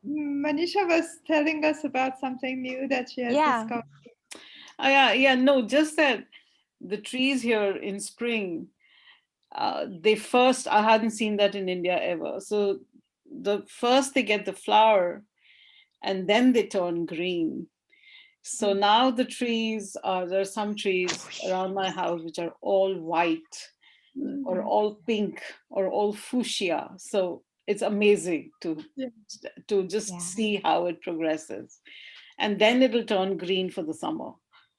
Manisha was telling us about something new that she has Yeah. discovered. Yeah, no, just that the trees here in spring, they first, I hadn't seen that in India ever. So the first they get the flower and then they turn green. So now the trees, there are some trees around my house which are all white or all pink or all fuchsia. So it's amazing Yeah. to just Yeah. see how it progresses. And then it'll turn green for the summer.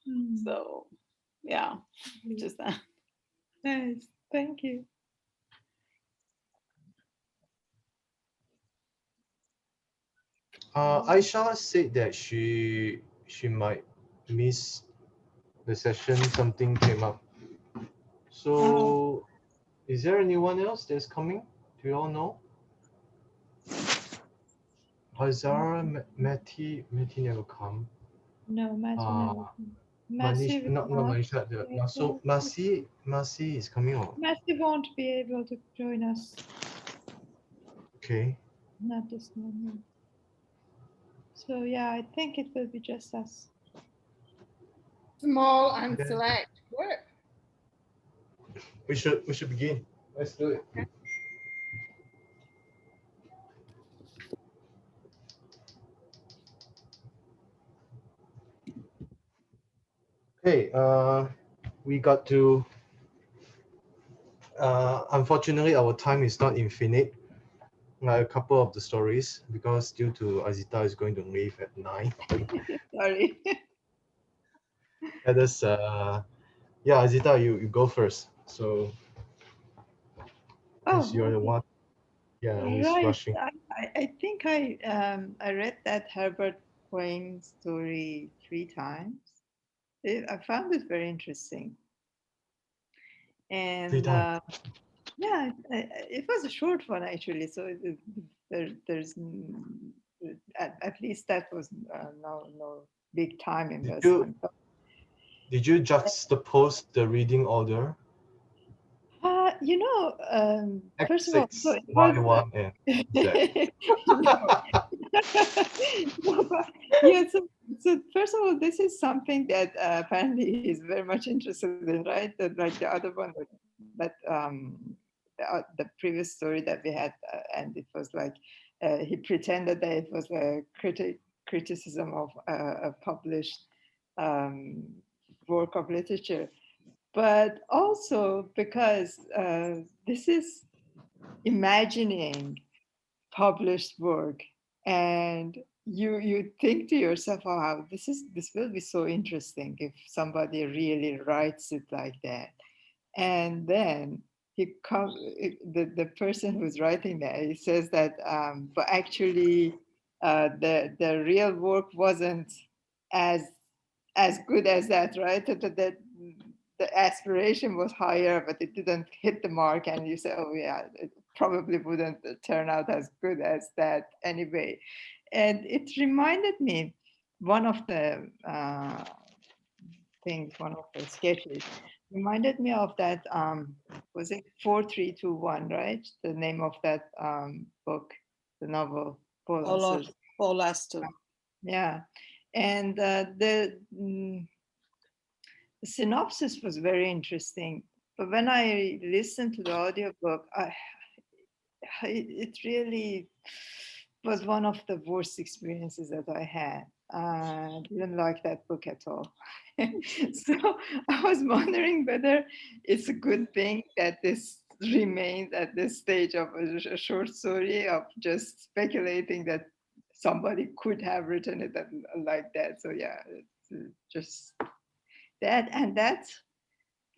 Mm. So yeah, just that. Nice. Thank you. Aisha said that she might miss the session. Something came up. Oh, So, is there anyone else that's coming? Do you all know? Hazara, Matty never come. no, Matthew Uh, never. Matthew Manish, will not not Manisha. be So able to. Masi is coming on. Matthew won't be able to join us. Okay. Not this moment. So yeah, I think it will be just us. Small and Then select group. we should begin. Let's do it. Okay. We got to. Unfortunately, our time is not infinite. Like a couple of the stories, because due to Azita is going to leave at 9. Sorry. Let us. Yeah, Azita, you go first. So, since you're Oh, the okay. one, yeah, who is Right. rushing. I think I read that Herbert Quain story 3 times. I found it very interesting, Three and times. yeah, it was a short one actually. So there's at least that was no big time Did you investment. But, did you juxtapose the reading order? first of all, so X6, it was. Y1, and Z. No. No, but yeah, so first of all, this is something that apparently he's very much interested in, right? That, like the other one, the previous story that we had, and it was like he pretended that it was a criticism of a published um, work of literature, but also because this is imagining published work, and you think to yourself, oh, wow, this will be so interesting if somebody really writes it like that. And then the person who's writing that, he says that but actually the real work wasn't as as good as that, right? That the aspiration was higher, but it didn't hit the mark, and you say, oh yeah, it probably wouldn't turn out as good as that anyway. And it reminded me, one of the things, one of the sketches reminded me of that, was it 4321, right? The name of that book, the novel, Paul Paul, Auster's. Paul Astor. Yeah. And the synopsis was very interesting. But when I listened to the audiobook, it really was one of the worst experiences that I had. I didn't like that book at all. So I was wondering whether it's a good thing that this remains at this stage of a short story, of just speculating that somebody could have written it like that. So yeah, it's just that, and that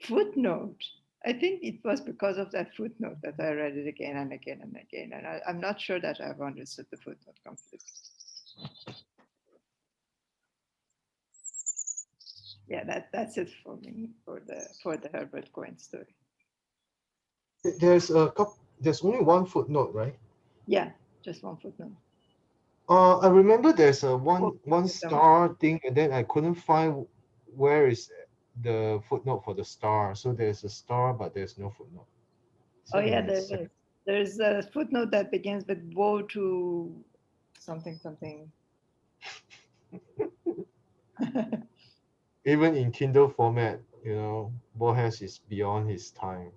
footnote. I think it was because of that footnote that I read it again and again and again. And I'm not sure that I've understood the footnote completely. Yeah, that's it for me for the Herbert Cohen story. There's only one footnote, right? Yeah, just one footnote. I remember there's a Oh, one star thing, and then I couldn't find where is the footnote for the star. So there's a star, but there's no footnote. Is oh it yeah, in the there second? is. There's a footnote that begins with woe to something something. Even in Kindle format, Borges is beyond his time.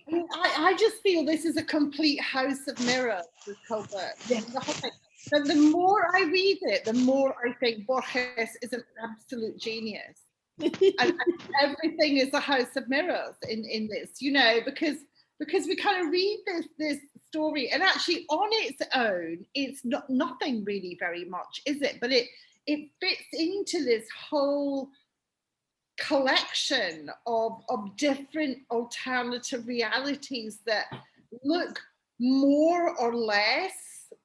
I mean, I just feel this is a complete house of mirrors, this whole book. Yes. The whole thing. But the more I read it, the more I think Borges is an absolute genius. And everything is a house of mirrors in this, because we kind of read this story, and actually on its own, it's not nothing really very much, is it? But it fits into this whole collection of different alternative realities that look more or less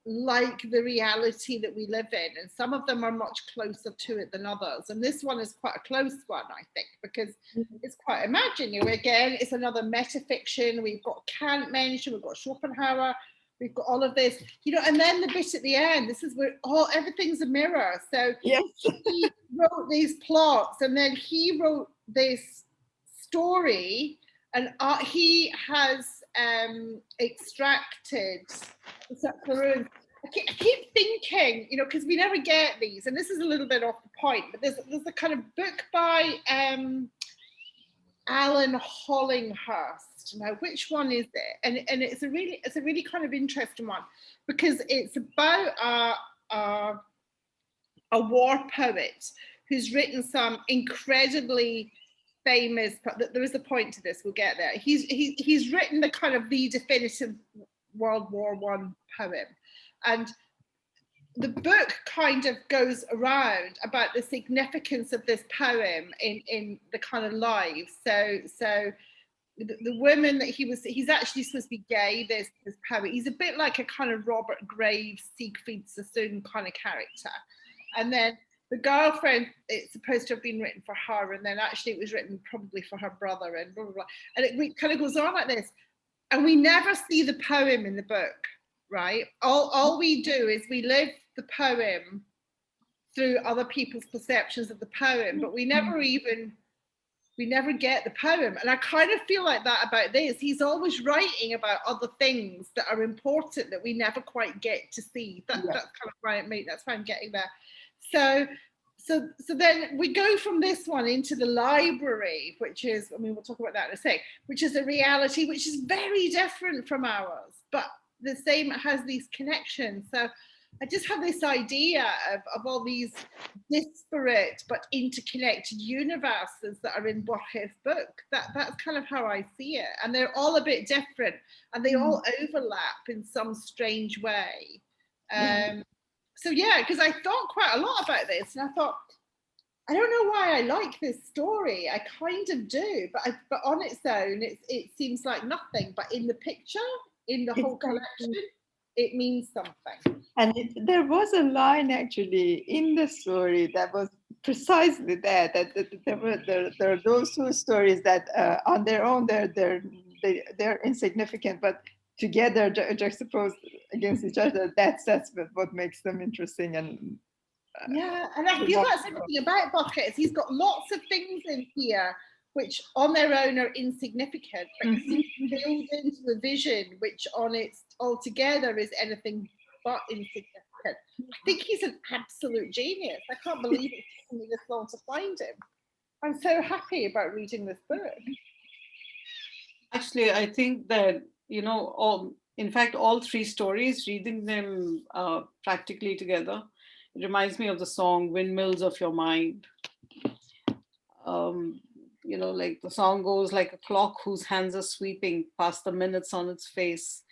like the reality that we live in, and some of them are much closer to it than others, and this one is quite a close one, I think, because it's quite imaginary. Again, it's another metafiction. We've got Kant mentioned, we've got Schopenhauer, we've got all of this, and then the bit at the end, this is where everything's a mirror. So Yes. he wrote these plots, and then he wrote this story, and he has extracted the I keep thinking, because we never get these, and this is a little bit off the point, but there's a kind of book by Alan Hollinghurst. Now, which one is it? And it's a really kind of interesting one, because it's about a war poet who's written some incredibly famous. There is a point to this. We'll get there. He's written the kind of the definitive World War I poem, and the book kind of goes around about the significance of this poem in the kind of lives. So the women that he's actually supposed to be gay, this poet. He's a bit like a kind of Robert Graves, Siegfried Sassoon kind of character. And then the girlfriend, it's supposed to have been written for her, and then actually it was written probably for her brother, and blah, blah, blah. And it kind of goes on like this. And we never see the poem in the book, right? All we do is we live the poem through other people's perceptions of the poem, but we never get the poem. And I kind of feel like that about this. He's always writing about other things that are important that we never quite get to see. That's kind of why that's why I'm getting there. So then we go from this one into the library, which is, we'll talk about that in a sec, which is a reality which is very different from ours, but the same, it has these connections. So I just have this idea of all these disparate but interconnected universes that are in Borges' book. That's kind of how I see it. And they're all a bit different, and they all overlap in some strange way. So yeah, because I thought quite a lot about this, and I thought, I don't know why I like this story. I kind of do, but on its own, it seems like nothing. But in the picture, in the whole collection, it means something. And there was a line actually in the story that was precisely that there are those two stories that on their own they're insignificant, but together juxtaposed against each other, that's what makes them interesting. And yeah, and I feel that's everything about Borges. He's got lots of things in here which on their own are insignificant, but he's built into the vision which on its altogether is anything but insignificant. I think he's an absolute genius. I can't believe it's taken me this long to find him. I'm so happy about reading this book. Actually, I think that, in fact, all three stories, reading them practically together, it reminds me of the song Windmills of Your Mind. Like the song goes, like a clock whose hands are sweeping past the minutes on its face.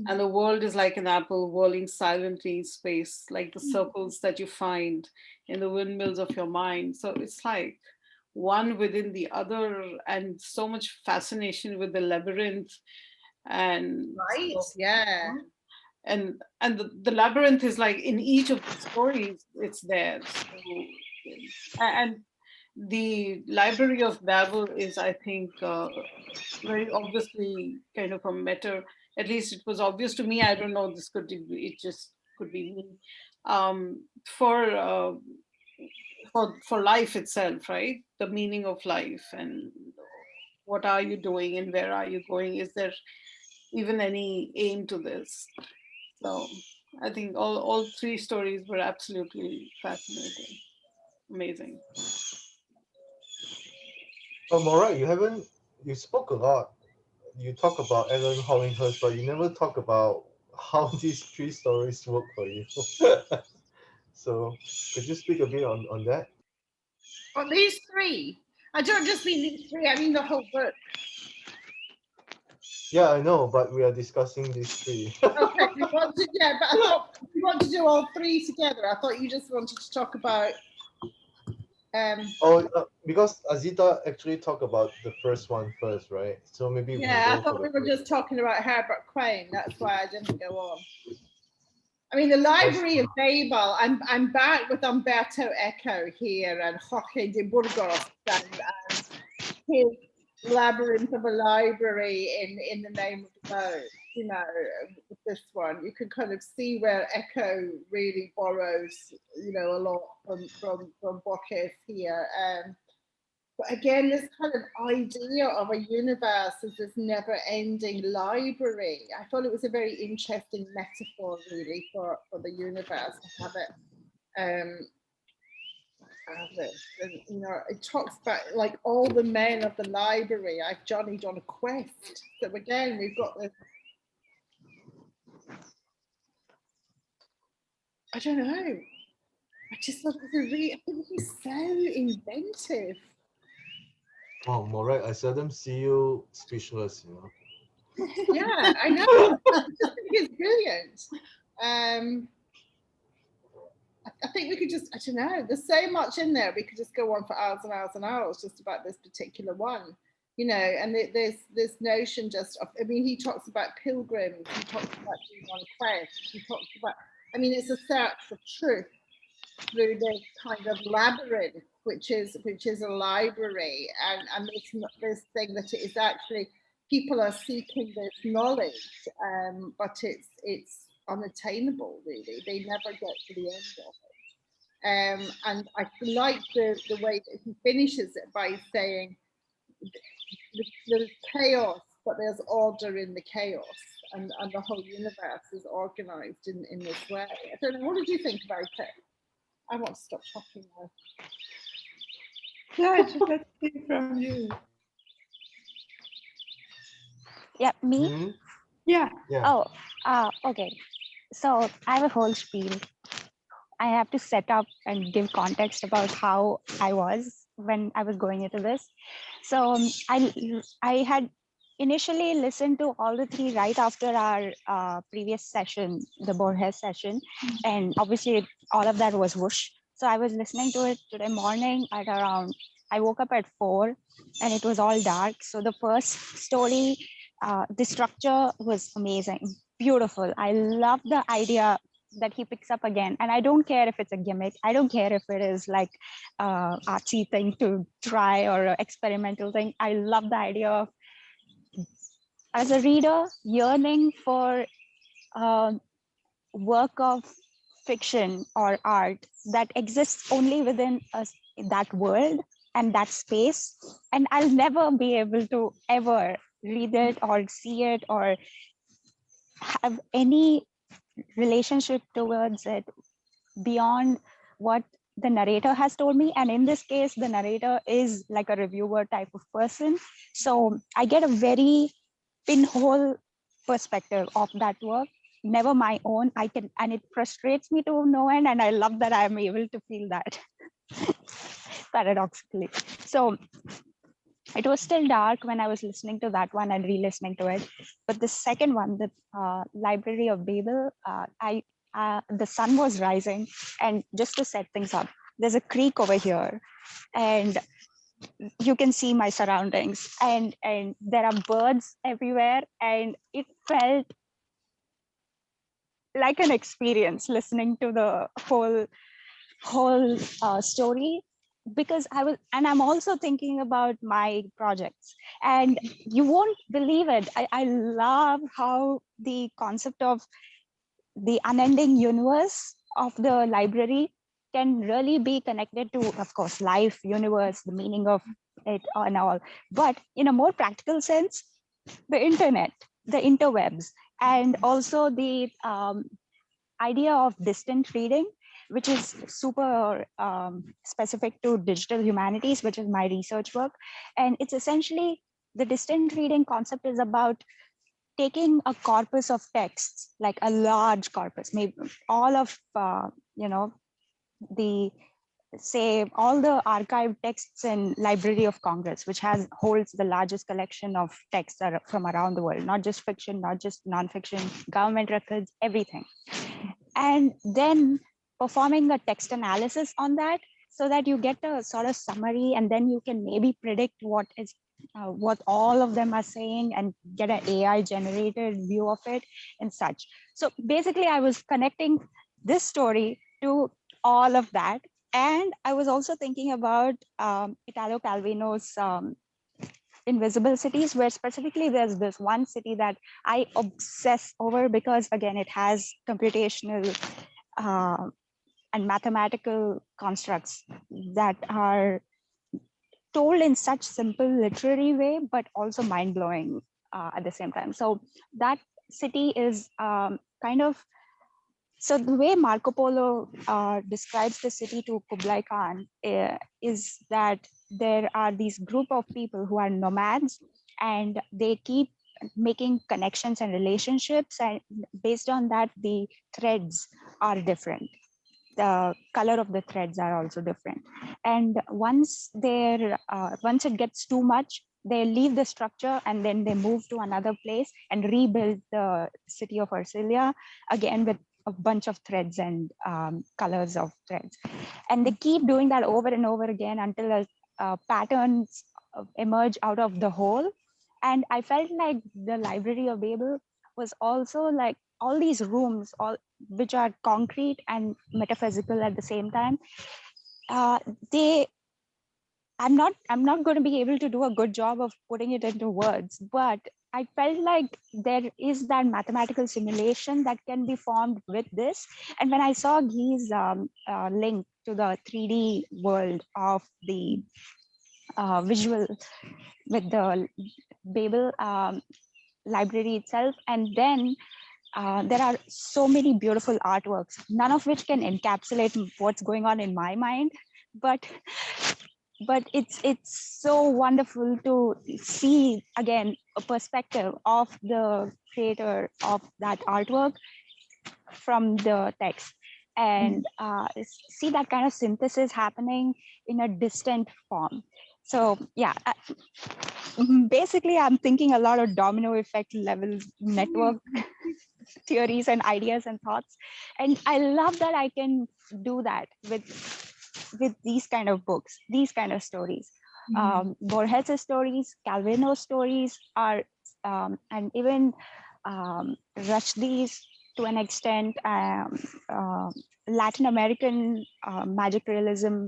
And the world is like an apple whirling silently in space, like the circles that you find in the windmills of your mind. So it's like one within the other, and so much fascination with the labyrinth. And right, yeah. And the labyrinth is like in each of the stories, it's there. So, and the Library of Babel is, I think, very obviously kind of a meta. At least it was obvious to me. I don't know. It just could be me. For life itself, right? The meaning of life, and what are you doing, and where are you going? Is there even any aim to this? So I think all three stories were absolutely fascinating, amazing. Oh, Maura, you spoke a lot. You talk about Alan Hollingworth, but you never talk about how these three stories work for you. So could you speak a bit on that? Well, these three. I don't just mean these three, I mean the whole book. Yeah, I know, but we are discussing these three. Okay, we want to, yeah, but I thought we want to do all three together. I thought you just wanted to talk about. Because Azita actually talked about the first one first, right? So maybe we can Yeah, I go for thought we the were first. just talking about Herbert Quain. That's why I didn't go on. I mean, the Library of Babel. I'm back with Umberto Eco here and Jorge de Burgos and his Labyrinth of a Library in the Name of the Rose. You know, with this one, you can kind of see where Eco really borrows, you know, a lot from Borges here. But again, this kind of idea of a universe as this never-ending library, I thought it was a very interesting metaphor, really, for the universe to have it. And, you know, it talks about like all the men of the library. I've journeyed on a quest. So again, we've got this. I don't know. I just thought it was I think he's so inventive. Wow, Morak, I seldom see you speechless, you know. Yeah, I know. I just think it's brilliant. I think we could just, I don't know, there's so much in there. We could just go on for hours and hours and hours just about this particular one, you know, and there's this notion just of, I mean, he talks about pilgrims, he talks about being on a quest, he talks about, I mean, it's a search for truth through this kind of labyrinth, which is a library, and this thing that it is actually, people are seeking this knowledge, but it's unattainable, really. They never get to the end of it. And I like the way that he finishes it by saying there's chaos, but there's order in the chaos, and the whole universe is organized in this way. I don't know, what did you think about it? I want to stop talking now. Yeah, just let's hear from you. Yeah, me? Hmm? Yeah. Oh, okay. So I have a whole spiel. I have to set up and give context about how I was when I was going into this. So I had initially listened to all the three right after our previous session, the Borges session, and obviously all of that was whoosh. So I was listening to it today morning at around, I woke up at 4 and it was all dark. So the first story, the structure was amazing, beautiful. I love the idea that he picks up again, and I don't care if it's a gimmick. I don't care if it is like artsy thing to try or an experimental thing. I love the idea of, as a reader, yearning for work of fiction or art that exists only within us, that world and that space, and I'll never be able to ever read it or see it or have any relationship towards it beyond what the narrator has told me. And in this case, the narrator is like a reviewer type of person, so I get a very pinhole perspective of that work, never my own. I can, and it frustrates me to no end, and I love that I'm able to feel that paradoxically. So it was still dark when I was listening to that one and re-listening to it, but the second one, the Library of Babel, the sun was rising, and just to set things up, there's a creek over here, and you can see my surroundings, and there are birds everywhere, and it felt like an experience listening to the whole story, because I'm also thinking about my projects, and you won't believe it. I love how the concept of the unending universe of the library can really be connected to, of course, life, universe, the meaning of it and all, but in a more practical sense, the internet, the interwebs, and also the idea of distant reading, which is super specific to digital humanities, which is my research work. And it's essentially, the distant reading concept is about taking a corpus of texts, like a large corpus, maybe all of, the, say, all the archived texts in Library of Congress, which holds the largest collection of texts from around the world, not just fiction, not just nonfiction, government records, everything. And then performing a text analysis on that, so that you get a sort of summary, and then you can maybe predict what all of them are saying and get an AI generated view of it and such. So basically, I was connecting this story to all of that. And I was also thinking about Italo Calvino's Invisible Cities, where specifically there's this one city that I obsess over, because again, it has computational and mathematical constructs that are told in such simple literary way, but also mind-blowing at the same time. So that city is kind of, so the way Marco Polo describes the city to Kublai Khan is that there are these group of people who are nomads, and they keep making connections and relationships, and based on that, the threads are different. The color of the threads are also different. And once it gets too much, they leave the structure and then they move to another place and rebuild the city of Ersilia again with a bunch of threads and colors of threads. And they keep doing that over and over again until patterns emerge out of the whole. And I felt like the Library of Babel was also like all these rooms, which are concrete and metaphysical at the same time. I'm not going to be able to do a good job of putting it into words, but I felt like there is that mathematical simulation that can be formed with this. And when I saw Guy's link to the 3D world of the visual with the Babel library itself, and then there are so many beautiful artworks, none of which can encapsulate what's going on in my mind, but it's so wonderful to see again a perspective of the creator of that artwork from the text, and see that kind of synthesis happening in a distant form. So yeah, basically I'm thinking a lot of domino effect level network theories and ideas and thoughts, and I love that I can do that with these kind of books, these kind of stories. Borges' stories, Calvino's stories are, and even Rushdie's to an extent, Latin American magic realism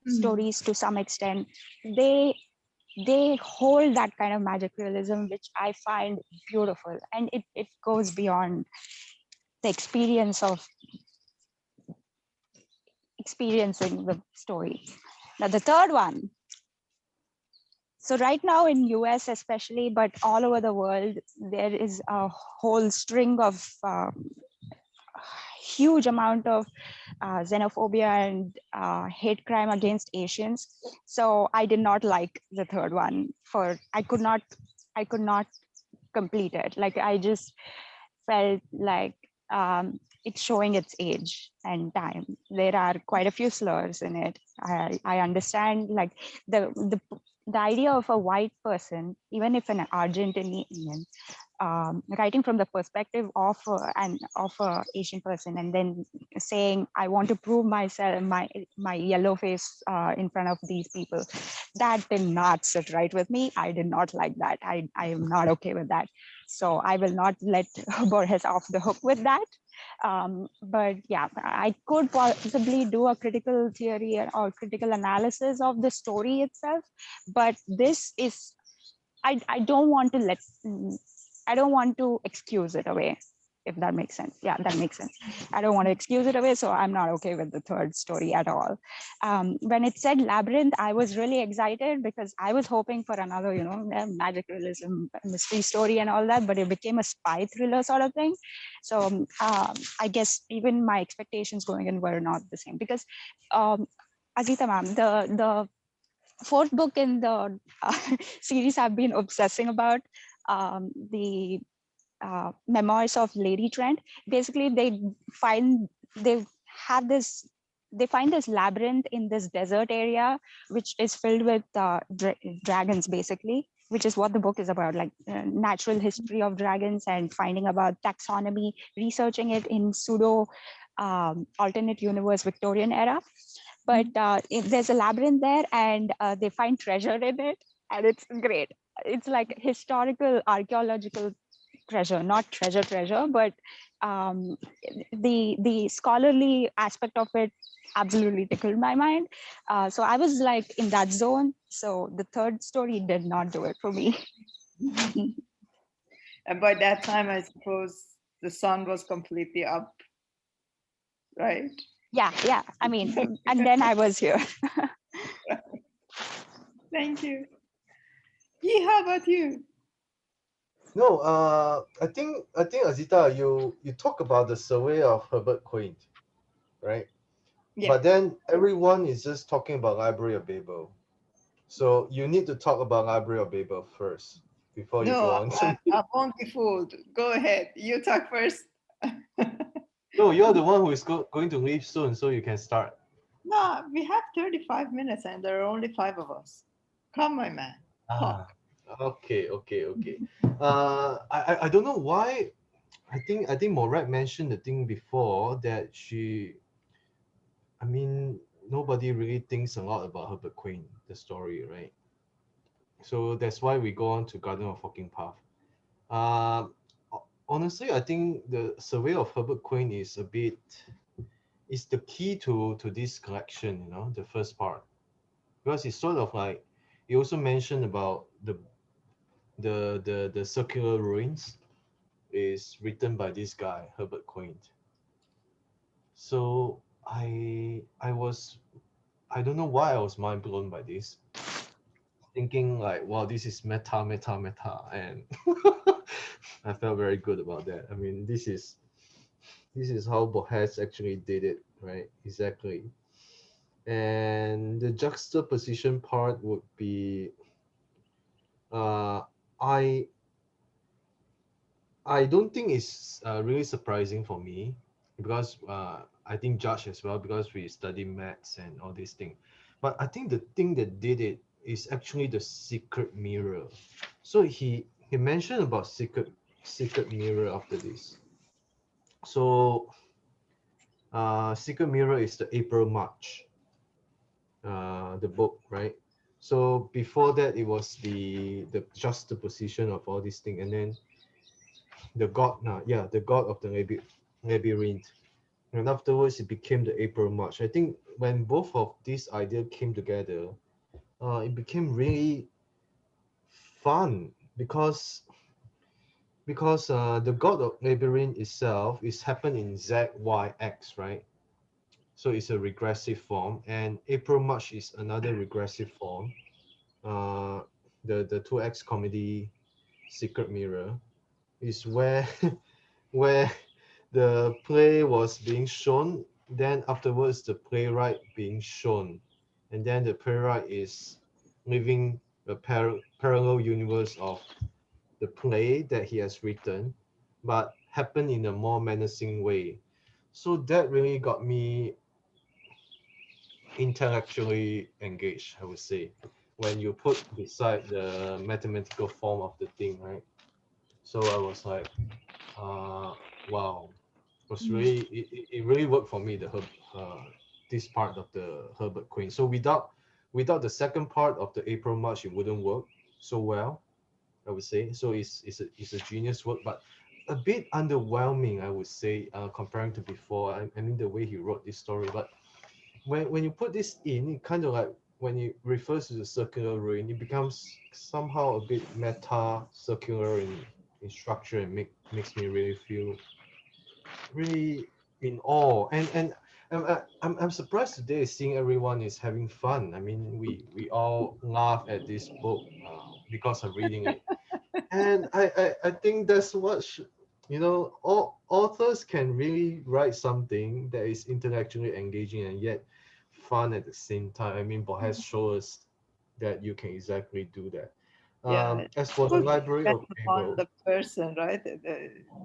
stories to some extent, they hold that kind of magic realism, which I find beautiful, and it goes beyond the experience of experiencing the story. Now the third one. So right now in US especially, but all over the world, there is a whole string of huge amount of xenophobia and hate crime against Asians. So I did not like the third one. I could not complete it. Like I just felt like it's showing its age and time. There are quite a few slurs in it. I understand like the idea of a white person, even if an Argentinian, writing from the perspective of an Asian person, and then saying, "I want to prove myself, my yellow face in front of these people," that did not sit right with me. I did not like that. I am not okay with that. So I will not let Borges off the hook with that. But yeah, I could possibly do a critical theory or critical analysis of the story itself. But this is, I don't want to excuse it away. if that makes sense. Yeah, that makes sense. I don't want to excuse it away, so I'm not okay with the third story at all. When it said labyrinth, I was really excited because I was hoping for another, magic realism mystery story and all that, but it became a spy thriller sort of thing. So I guess even my expectations going in were not the same because Azita ma'am, the fourth book in the series I've been obsessing about, the memoirs of Lady Trent. Basically, find they have this they find this labyrinth in this desert area, which is filled with dragons, basically, which is what the book is about, like natural history of dragons and finding about taxonomy, researching it in pseudo alternate universe Victorian era. But there's a labyrinth there, and they find treasure in it, and it's great. It's like historical archaeological treasure, not treasure, but the scholarly aspect of it absolutely tickled my mind. So I was like in that zone. So the third story did not do it for me. And by that time, I suppose the sun was completely up, right? Yeah. I mean, and then I was here. Thank you. Yi, how about you? No, I think Azita, you talk about the survey of Herbert Quain, right? Yeah. But then everyone is just talking about Library of Babel. So you need to talk about Library of Babel first before you go No, on. I won't be fooled. Go ahead. You talk first. No, you're the one who is going to leave soon, so you can start. No, we have 35 minutes and there are only 5 of us. Come, my man. Ah, Talk. okay. I don't know why. I think Morat mentioned the thing before that I mean, nobody really thinks a lot about Herbert Quain, the story, right? So that's why we go on to Garden of Walking Path. Honestly, I think the survey of Herbert Quain is is the key to this collection, the first part, because it's sort of like you also mentioned about the circular ruins is written by this guy Herbert Quain. So I don't know why I was mind blown by this, thinking like, wow, this is meta, and I felt very good about that. I mean, this is how Borges actually did it, right? Exactly. And the juxtaposition part would be, uh, I I don't think it's really surprising for me because I think Judge as well, because we study maths and all these things. But I think the thing that did it is actually the secret mirror. So he mentioned about secret mirror after this. So secret mirror is the April March, the book, right? So before that it was the juxtaposition of all these things, and then the god now, yeah, the god of the labyrinth, and afterwards it became the April March. I think when both of these ideas came together, it became really fun because the god of labyrinth itself is happened in Z, Y, X, right? So it's a regressive form, and April March is another regressive form. uh the 2X comedy Secret Mirror is where where the play was being shown, then afterwards the playwright being shown, and then the playwright is living a parallel universe of the play that he has written, but happen in a more menacing way. So that really got me intellectually engaged, I would say, when you put beside the mathematical form of the thing, right? So I was like, wow, was really it really worked for me, this part of the Herbert Quain. So without the second part of the April March, it wouldn't work so well, I would say. So it's a genius work, but a bit underwhelming, I would say, comparing to before. I mean, the way he wrote this story, but when you put this in, it kind of like when it refers to the circular ruin, it becomes somehow a bit meta circular in structure, and makes me really feel really in awe. And I'm surprised today seeing everyone is having fun. I mean, we all laugh at this book because of reading it. And I think that's what all authors can really write something that is intellectually engaging and yet fun at the same time. I mean, Borges shows us that you can exactly do that. Yeah, As for the would Library depend of upon Babel, the person, right?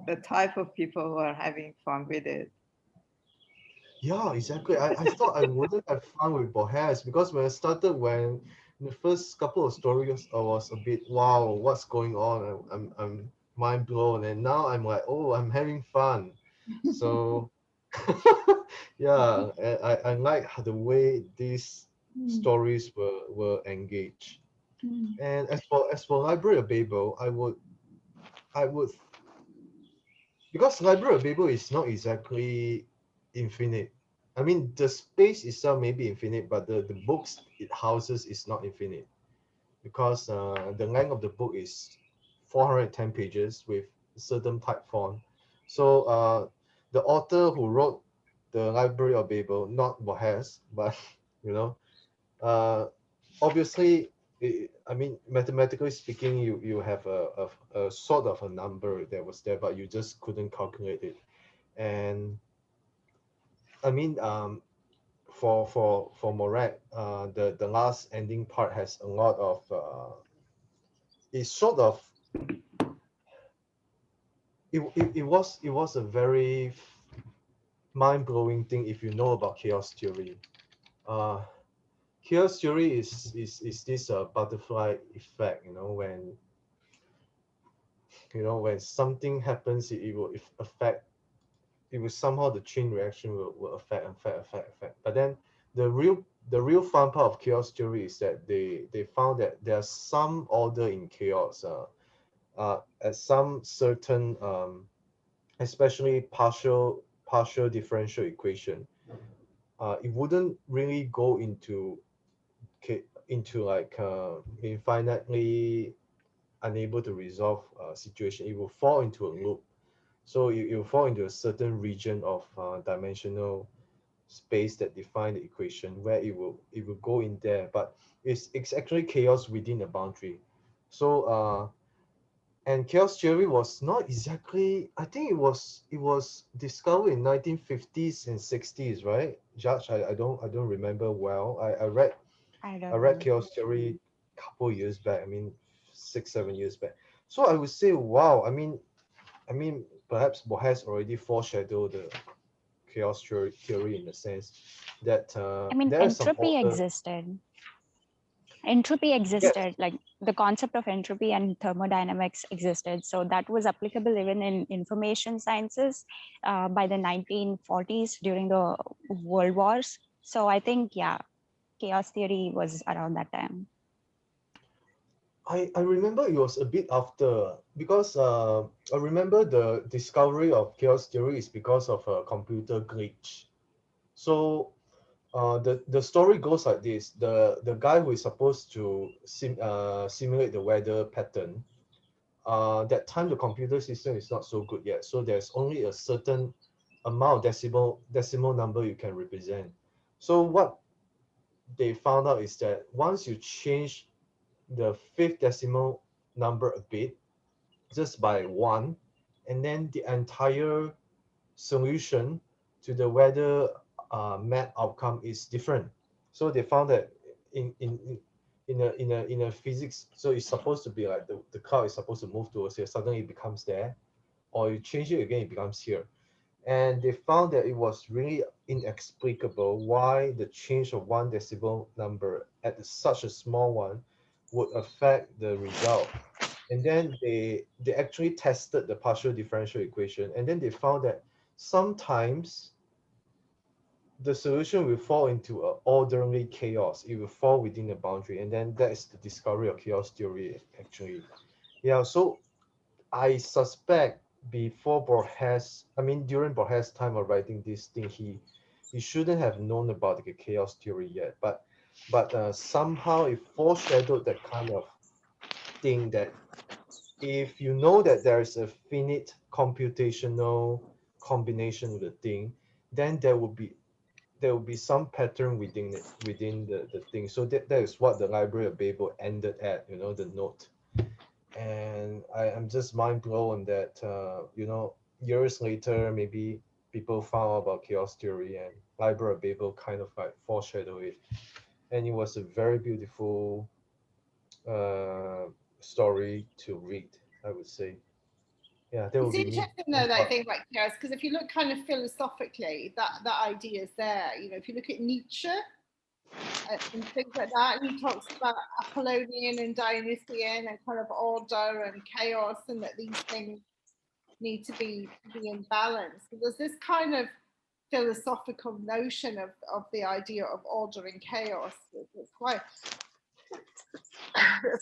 The type of people who are having fun with it. yeah, exactly. I thought I wouldn't have fun with Borges because when in the first couple of stories I was a bit wow, what's going on? I'm mind blown, and now I'm like, oh, I'm having fun. So yeah, I like the way these Mm, stories were engaged. mm, And as for Library of Babel, I would because Library of Babel is not exactly infinite. I mean, the space itself may be infinite, but the books it houses is not infinite because the length of the book is 410 pages with certain type font. So the author who wrote the Library of Babel, not Borges, but you know, uh, obviously, I mean, mathematically speaking, you have a sort of a number that was there, but you just couldn't calculate it. And I mean, for Morat, the last ending part has a lot of it's sort of it was a very mind-blowing thing if you know about chaos theory. Uh, chaos theory is this butterfly effect, when something happens, it will affect, it will somehow the chain reaction will affect. But then the real fun part of chaos theory is that they found that there's some order in chaos at some certain especially partial differential equation. It wouldn't really go into like infinitely unable to resolve situation. It will fall into a loop. So it will fall into a certain region of dimensional space that define the equation where it will go in there, but it's actually chaos within a boundary. So and chaos theory was not exactly, I think it was discovered in 1950s and 60s, right, Judge? I don't remember well. I I don't read know. chaos theory couple years back. I mean 6 7 years back. So I would say wow. I mean, perhaps Borges already foreshadowed the chaos theory in the sense that I mean, there is some entropy order. existed. Entropy Yes, existed, like the concept of entropy and thermodynamics existed. So that was applicable even in information sciences by the 1940s during the world wars. So I think, yeah, chaos theory was around that time. I remember it was a bit after because I remember the discovery of chaos theory is because of a computer glitch. So the story goes like this: the guy who is supposed to simulate the weather pattern, that time the computer system is not so good yet, so there's only a certain amount of decimal number you can represent. So what they found out is that once you change the fifth decimal number a bit, just by one, and then the entire solution to the weather map outcome is different. So they found that in a physics, so it's supposed to be like the cloud is supposed to move towards here, suddenly it becomes there, or you change it again, it becomes here. And they found that it was really inexplicable why the change of one decimal number at such a small one would affect the result. And then they actually tested the partial differential equation, and then they found that sometimes the solution will fall into a orderly chaos. It will fall within the boundary, and then that is the discovery of chaos theory actually. Yeah, so I suspect before Borges, I mean during Borges' time of writing this thing, he shouldn't have known about the chaos theory yet, but somehow it foreshadowed that kind of thing that if you know that there is a finite computational combination with the thing, then there will be some pattern within the thing. So that is what the Library of Babel ended at, you know, the note. And I am just mind blown that you know, years later maybe people found out about chaos theory, and Library of Babel kind of like foreshadow it. And it was a very beautiful story to read, I would say. Yeah, that It's would be me. interesting though, that thing about chaos, because if you look kind of philosophically, that idea is there. You know, if you look at Nietzsche and things like that, he talks about Apollonian and Dionysian and kind of order and chaos, and that these things need to be in balance. So there's this kind of philosophical notion of the idea of order and chaos. It's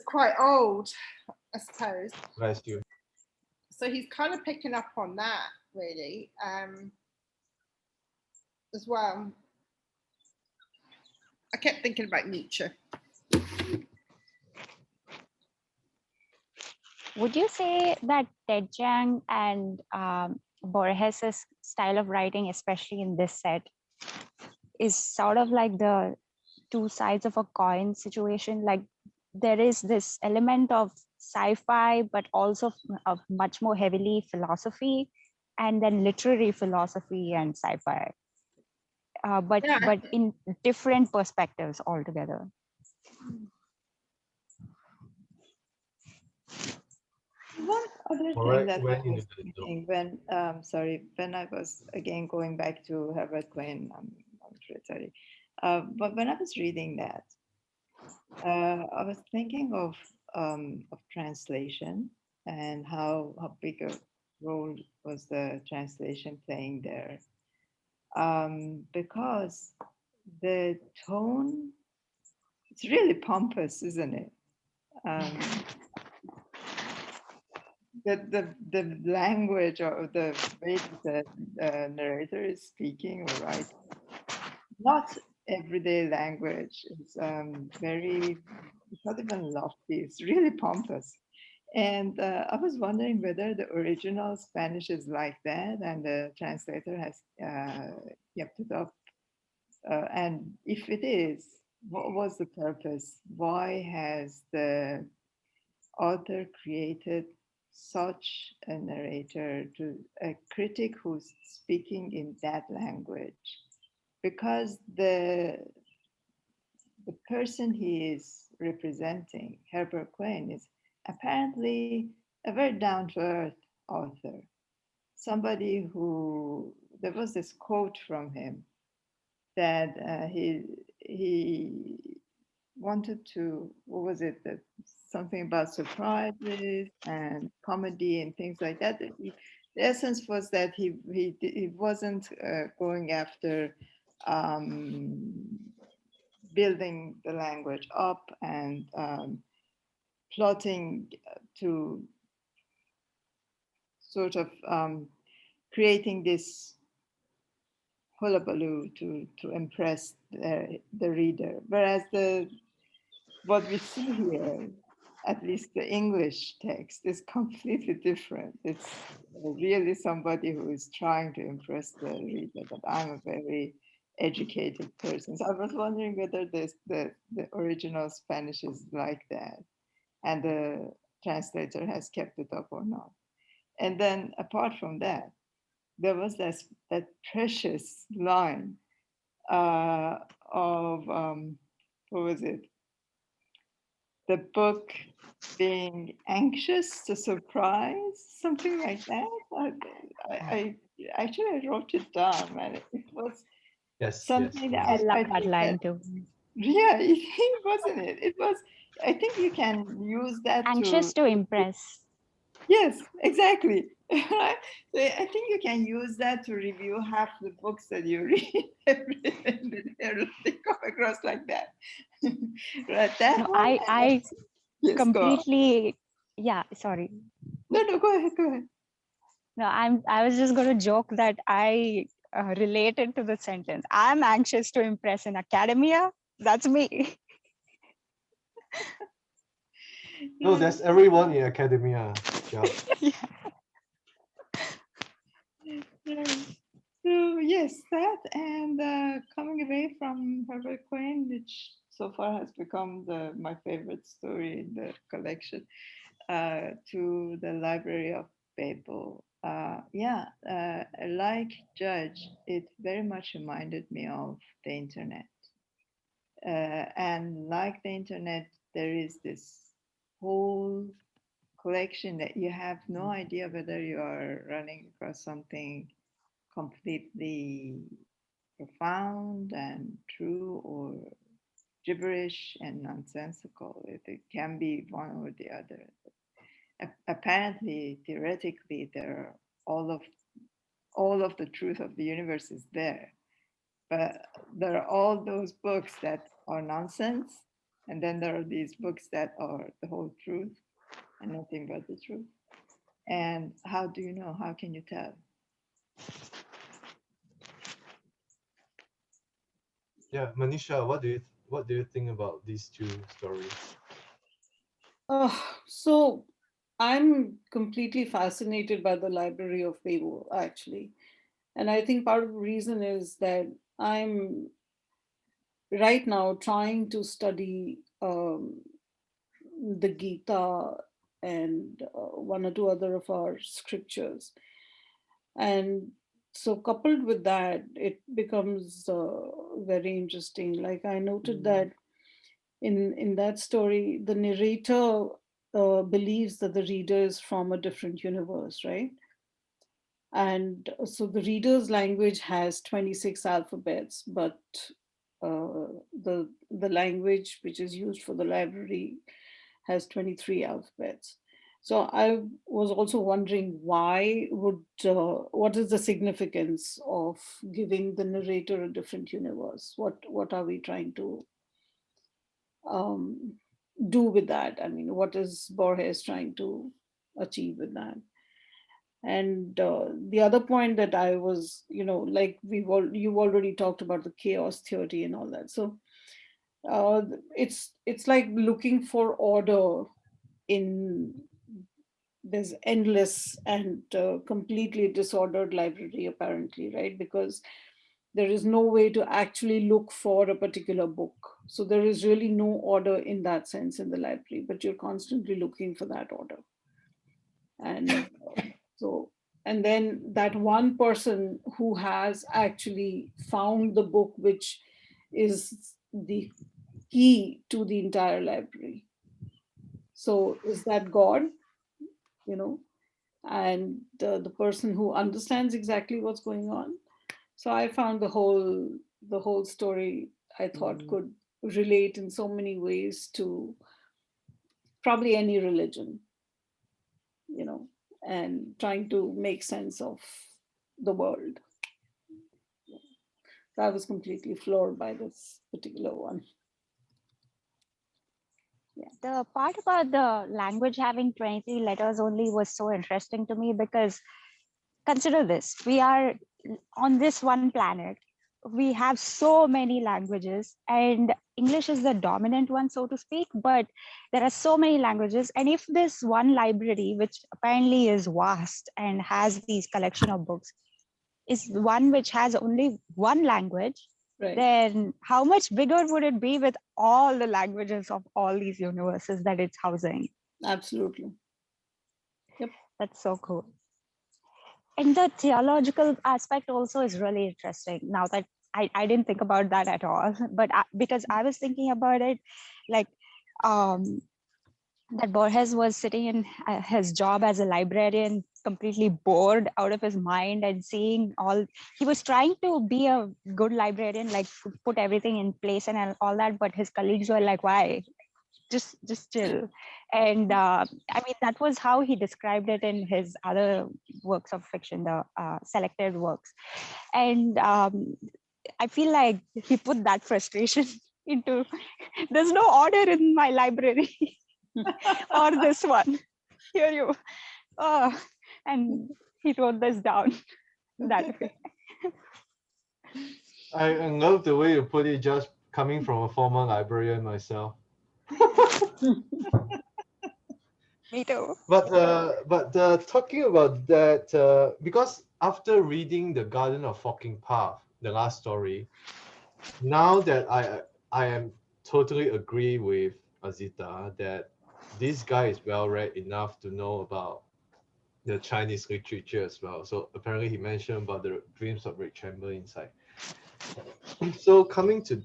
quite old, I suppose. Bless you. So he's kind of picking up on that really, as well. I kept thinking about Nietzsche. Would you say that Ted Chiang and Borges' style of writing, especially in this set, is sort of like the two sides of a coin situation? Like there is this element of sci-fi, but also of much more heavily philosophy, and then literary philosophy and sci-fi, but in different perspectives altogether. One other thing that I was thinking when, when I was again going back to Herbert Quain, I'm sorry, but when I was reading that, I was thinking of translation and how big a role was the translation playing there, because the tone, it's really pompous, isn't it? The language or the way the narrator is speaking or writing, not everyday language. It's it's not even lofty, it's really pompous. And I was wondering whether the original Spanish is like that and the translator has kept it up. And if it is, what was the purpose? Why has the author created such a narrator, to a critic who's speaking in that language? Because the person he is representing, Herbert Quain, is apparently a very down-to-earth author. Somebody who, there was this quote from him that he wanted to, what was it, that something about surprises and comedy and things like that. The essence was that he wasn't going after building the language up and plotting to sort of creating this hullabaloo to impress the reader. Whereas what we see here, at least the English text, is completely different. It's really somebody who is trying to impress the reader that I'm a very educated person. So I was wondering whether the original Spanish is like that and the translator has kept it up or not. And then apart from that, there was that precious line of, what was it? The book being anxious to surprise, something like that. I actually wrote it down, and it was something that I love that line too. Yeah, it wasn't it. It was. I think you can use that. Anxious to impress. Yes, exactly. Right? So I think you can use that to review half the books that you read. They come across like that. Right? That no, I yes, completely. Yeah, sorry. No, go ahead. No, I was just going to joke that I related to the sentence. I'm anxious to impress in academia. That's me. No, that's everyone in academia. Yeah. So yes, that and coming away from Herbert Quain, which so far has become my favorite story in the collection, to the Library of Babel. Like Judge, it very much reminded me of the internet. And like the internet, there is this whole collection that you have no idea whether you are running across something completely profound and true or gibberish and nonsensical. It can be one or the other. Apparently, theoretically, there are all of the truth of the universe is there, but there are all those books that are nonsense, and then there are these books that are the whole truth and nothing but the truth. And how do you know? How can you tell? Yeah, Manisha, what do you think about these two stories? So I'm completely fascinated by the Library of Babel, actually. And I think part of the reason is that I'm right now trying to study the Gita and one or two other of our scriptures. And so, coupled with that, it becomes very interesting. Like I noted that in that story, the narrator believes that the reader is from a different universe, right? And so the reader's language has 26 alphabets, but the language which is used for the library has 23 alphabets. So I was also wondering what is the significance of giving the narrator a different universe? What are we trying to do with that? I mean, what is Borges trying to achieve with that? And the other point that I was, like you've already talked about the chaos theory and all that. So uh, it's like looking for order in this endless and completely disordered library, apparently, right? Because there is no way to actually look for a particular book. So there is really no order in that sense in the library, but you're constantly looking for that order. And so, and then that one person who has actually found the book, which is the key to the entire library. So is that God, you know, and the person who understands exactly what's going on. So I found the whole story, I thought, could relate in so many ways to probably any religion, and trying to make sense of the world. So I was completely floored by this particular one. Yeah. The part about the language having 23 letters only was so interesting to me because consider this, we are on this one planet. We have so many languages, and English is the dominant one, so to speak, but there are so many languages. And if this one library, which apparently is vast and has these collection of books, is one which has only one language, Right. then how much bigger would it be with all the languages of all these universes that it's housing? Absolutely. Yep. That's so cool. And the theological aspect also is really interesting. Now that I didn't think about that at all, but because I was thinking about it, like that Borges was sitting in his job as a librarian, completely bored out of his mind and seeing he was trying to be a good librarian, like put everything in place and all that, but his colleagues were like, why? Just chill. And I mean, that was how he described it in his other works of fiction, the selected works. And I feel like he put that frustration into, there's no order in my library. Or this one, here you, and he wrote this down that way. I love the way you put it, just coming from a former librarian myself. Me too. But talking about that, because after reading The Garden of Forking Path, the last story, now that I am totally agree with Azita that this guy is well read enough to know about the Chinese literature as well. So apparently he mentioned about the dreams of Red Chamber inside. So coming to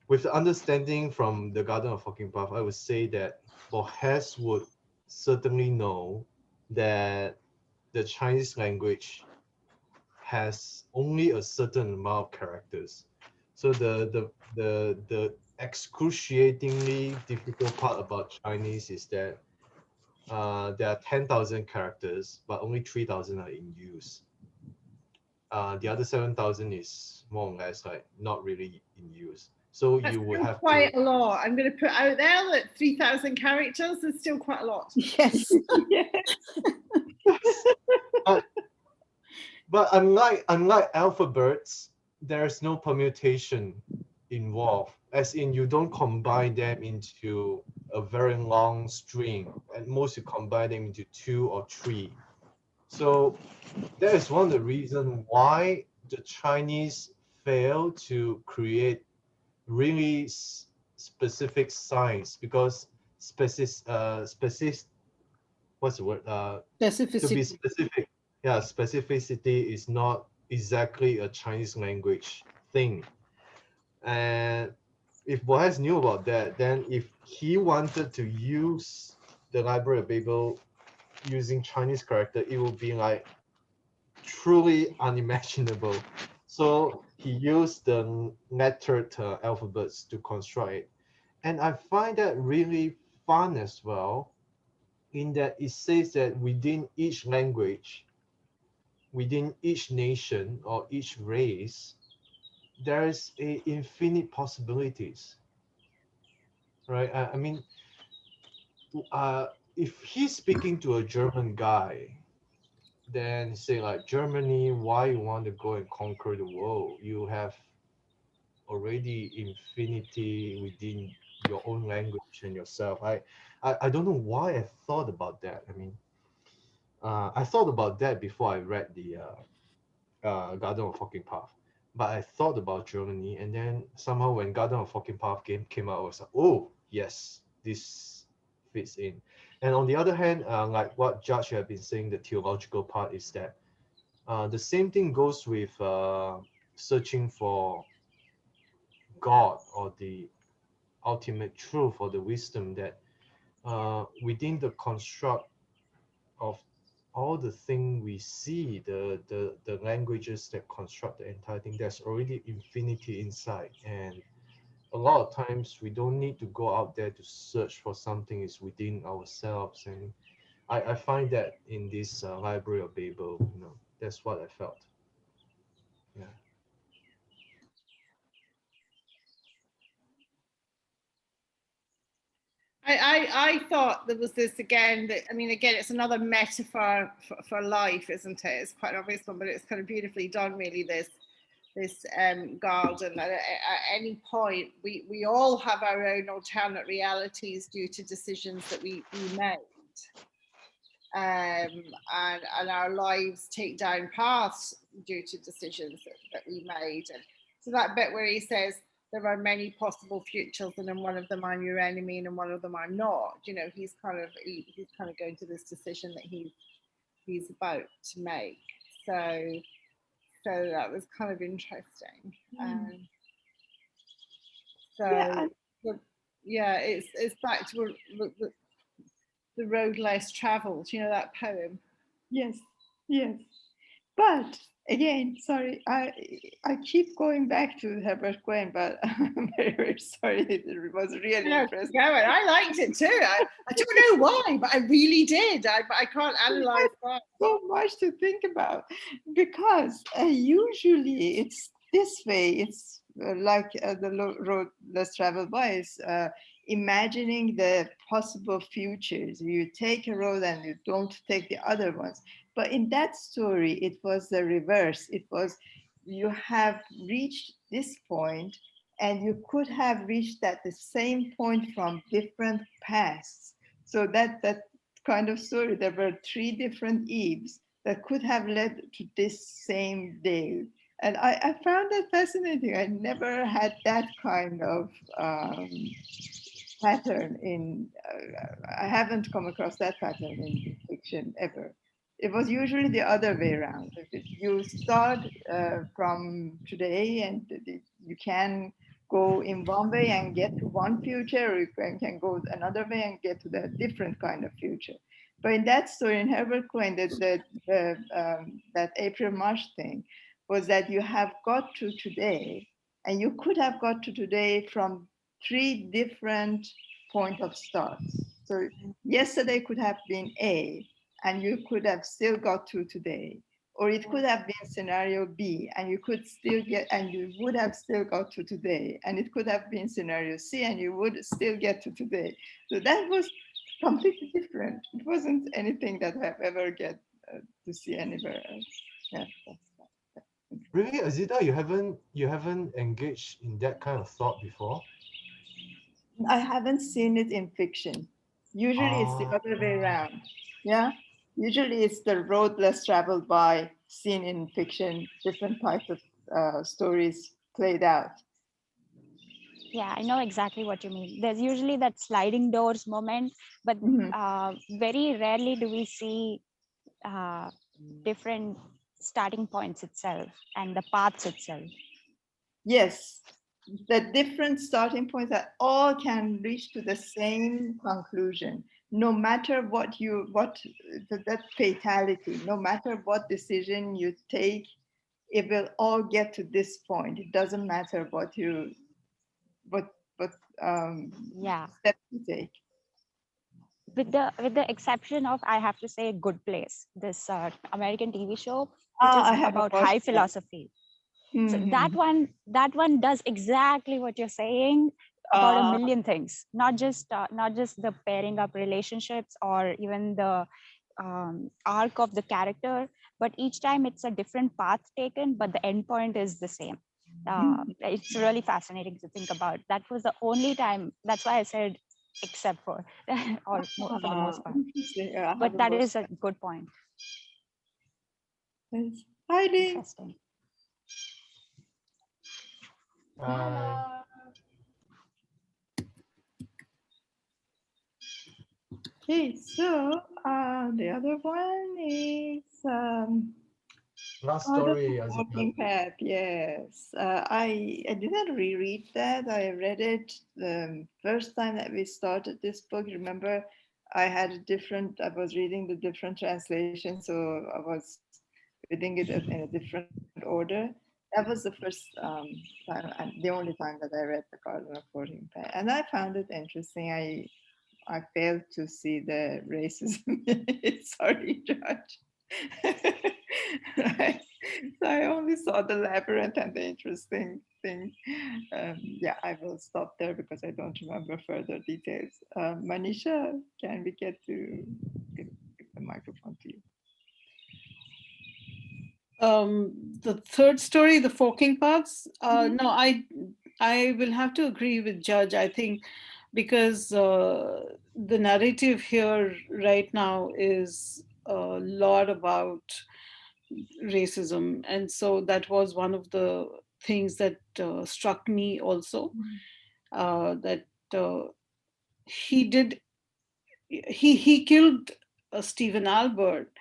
with the understanding from the Garden of Forking Path, I would say that Borges would certainly know that the Chinese language has only a certain amount of characters. So the excruciatingly difficult part about Chinese is that there are 10,000 characters, but only 3,000 are in use. The other 7,000 is more or less like not really in use. So That's you would still have quite to, a lot. I'm going to put out there that 3,000 characters is still quite a lot. Yes. but, but unlike alphabets, there's no permutation involved. As in, you don't combine them into a very long string. At most, you combine them into 2 or 3. So that is one of the reasons why the Chinese fail to create really specific signs, because what's the word? To be Specificity. specific, yeah, specificity is not exactly a Chinese language thing. And if Boaz knew about that, then if he wanted to use the Library of Babel using Chinese character, it would be like truly unimaginable. So he used the lettered alphabets to construct it. And I find that really fun as well, in that it says that within each language, within each nation or each race, there is a infinite possibilities, right? I mean, if he's speaking to a German guy, then say like, Germany, why you want to go and conquer the world? You have already infinity within your own language and yourself. I don't know why I thought about that. I mean, I thought about that before I read the Garden of Forking Path. But I thought about Germany, and then somehow when Garden of Forking Path came out, I was like, oh yes, this fits in. And on the other hand, like what Judge have been saying, the theological part is that the same thing goes with searching for God or the ultimate truth or the wisdom, that within the construct of all the thing we see, the languages that construct the entire thing, there's already infinity inside. And a lot of times we don't need to go out there to search for something, is within ourselves. And I find that in this Library of Babel, that's what I felt. Yeah. I thought there was this again, that, I mean, again, it's another metaphor for life, isn't it? It's quite an obvious one, but it's kind of beautifully done, really, this garden. At any point, we all have our own alternate realities due to decisions that we made. And our lives take down paths due to decisions that we made. And so that bit where he says there are many possible futures, and in one of them I'm your enemy, and in one of them I'm not. He's kind of going to this decision that he's about to make. So that was kind of interesting. It's back to the road less traveled. That poem. Yes, yes. But again, sorry, I keep going back to Herbert Quain, but I'm very, very sorry. It was really interesting. I liked it too. I don't know why, but I really did. I can't analyze why. So much to think about, because usually it's this way. It's like the road less traveled by is imagining the possible futures. You take a road and you don't take the other ones. But in that story, it was the reverse. It was, you have reached this point and you could have reached at the same point from different paths. So that kind of story, there were 3 different Eves that could have led to this same day. And I found that fascinating. I never had that kind of pattern in, I haven't come across that pattern in fiction ever. It was usually the other way around. You start from today and you can go in one way and get to one future, or you can go another way and get to the different kind of future. But in that story, in Herbert Quain, that April March thing was that you have got to today, and you could have got to today from three different point of starts. So yesterday could have been A, and you could have still got to today. Or it could have been scenario B, and you could still get, and you would have still got to today. And it could have been scenario C, and you would still get to today. So that was completely different. It wasn't anything that I've ever get to see anywhere else. Yeah. Really, Azita, you haven't engaged in that kind of thought before? I haven't seen it in fiction. Usually it's the other way around. Yeah. Usually it's the road less traveled by seen in fiction, different types of stories played out. Yeah, I know exactly what you mean. There's usually that sliding doors moment, but very rarely do we see different starting points itself and the paths itself. Yes, the different starting points that all can reach to the same conclusion, no matter that fatality, no matter what decision you take, it will all get to this point. It doesn't matter what Yeah, step you take. with the exception of, I have to say, Good Place, this American TV show, which I is haven't about watched high that. philosophy. So Mhm. that one does exactly what you're saying about a million things, not just the pairing up relationships or even the arc of the character, but each time it's a different path taken, but the end point is the same. It's really fascinating to think about. That was the only time. That's why I said except for, or for the most part. Interesting. I But haven't that watched is a good point. that. Hi, Ding. Interesting. Okay, so the other one is Last Part of story, the Azita. Walking Path. Yes, I didn't reread that. I read it the first time that we started this book. Remember, I was reading the different translations, so I was reading it in a different order. That was the first time and the only time that I read The Garden of Walking Path, and I found it interesting. I failed to see the racism. Sorry, Judge. Right. So I only saw the labyrinth and the interesting thing. Yeah, I will stop there because I don't remember further details. Manisha, can we get to give the microphone to you? The third story, the forking paths. No, I will have to agree with Judge. I think because the narrative here right now is a lot about racism, and so that was one of the things that struck me also. That he did he killed Stephen Albert,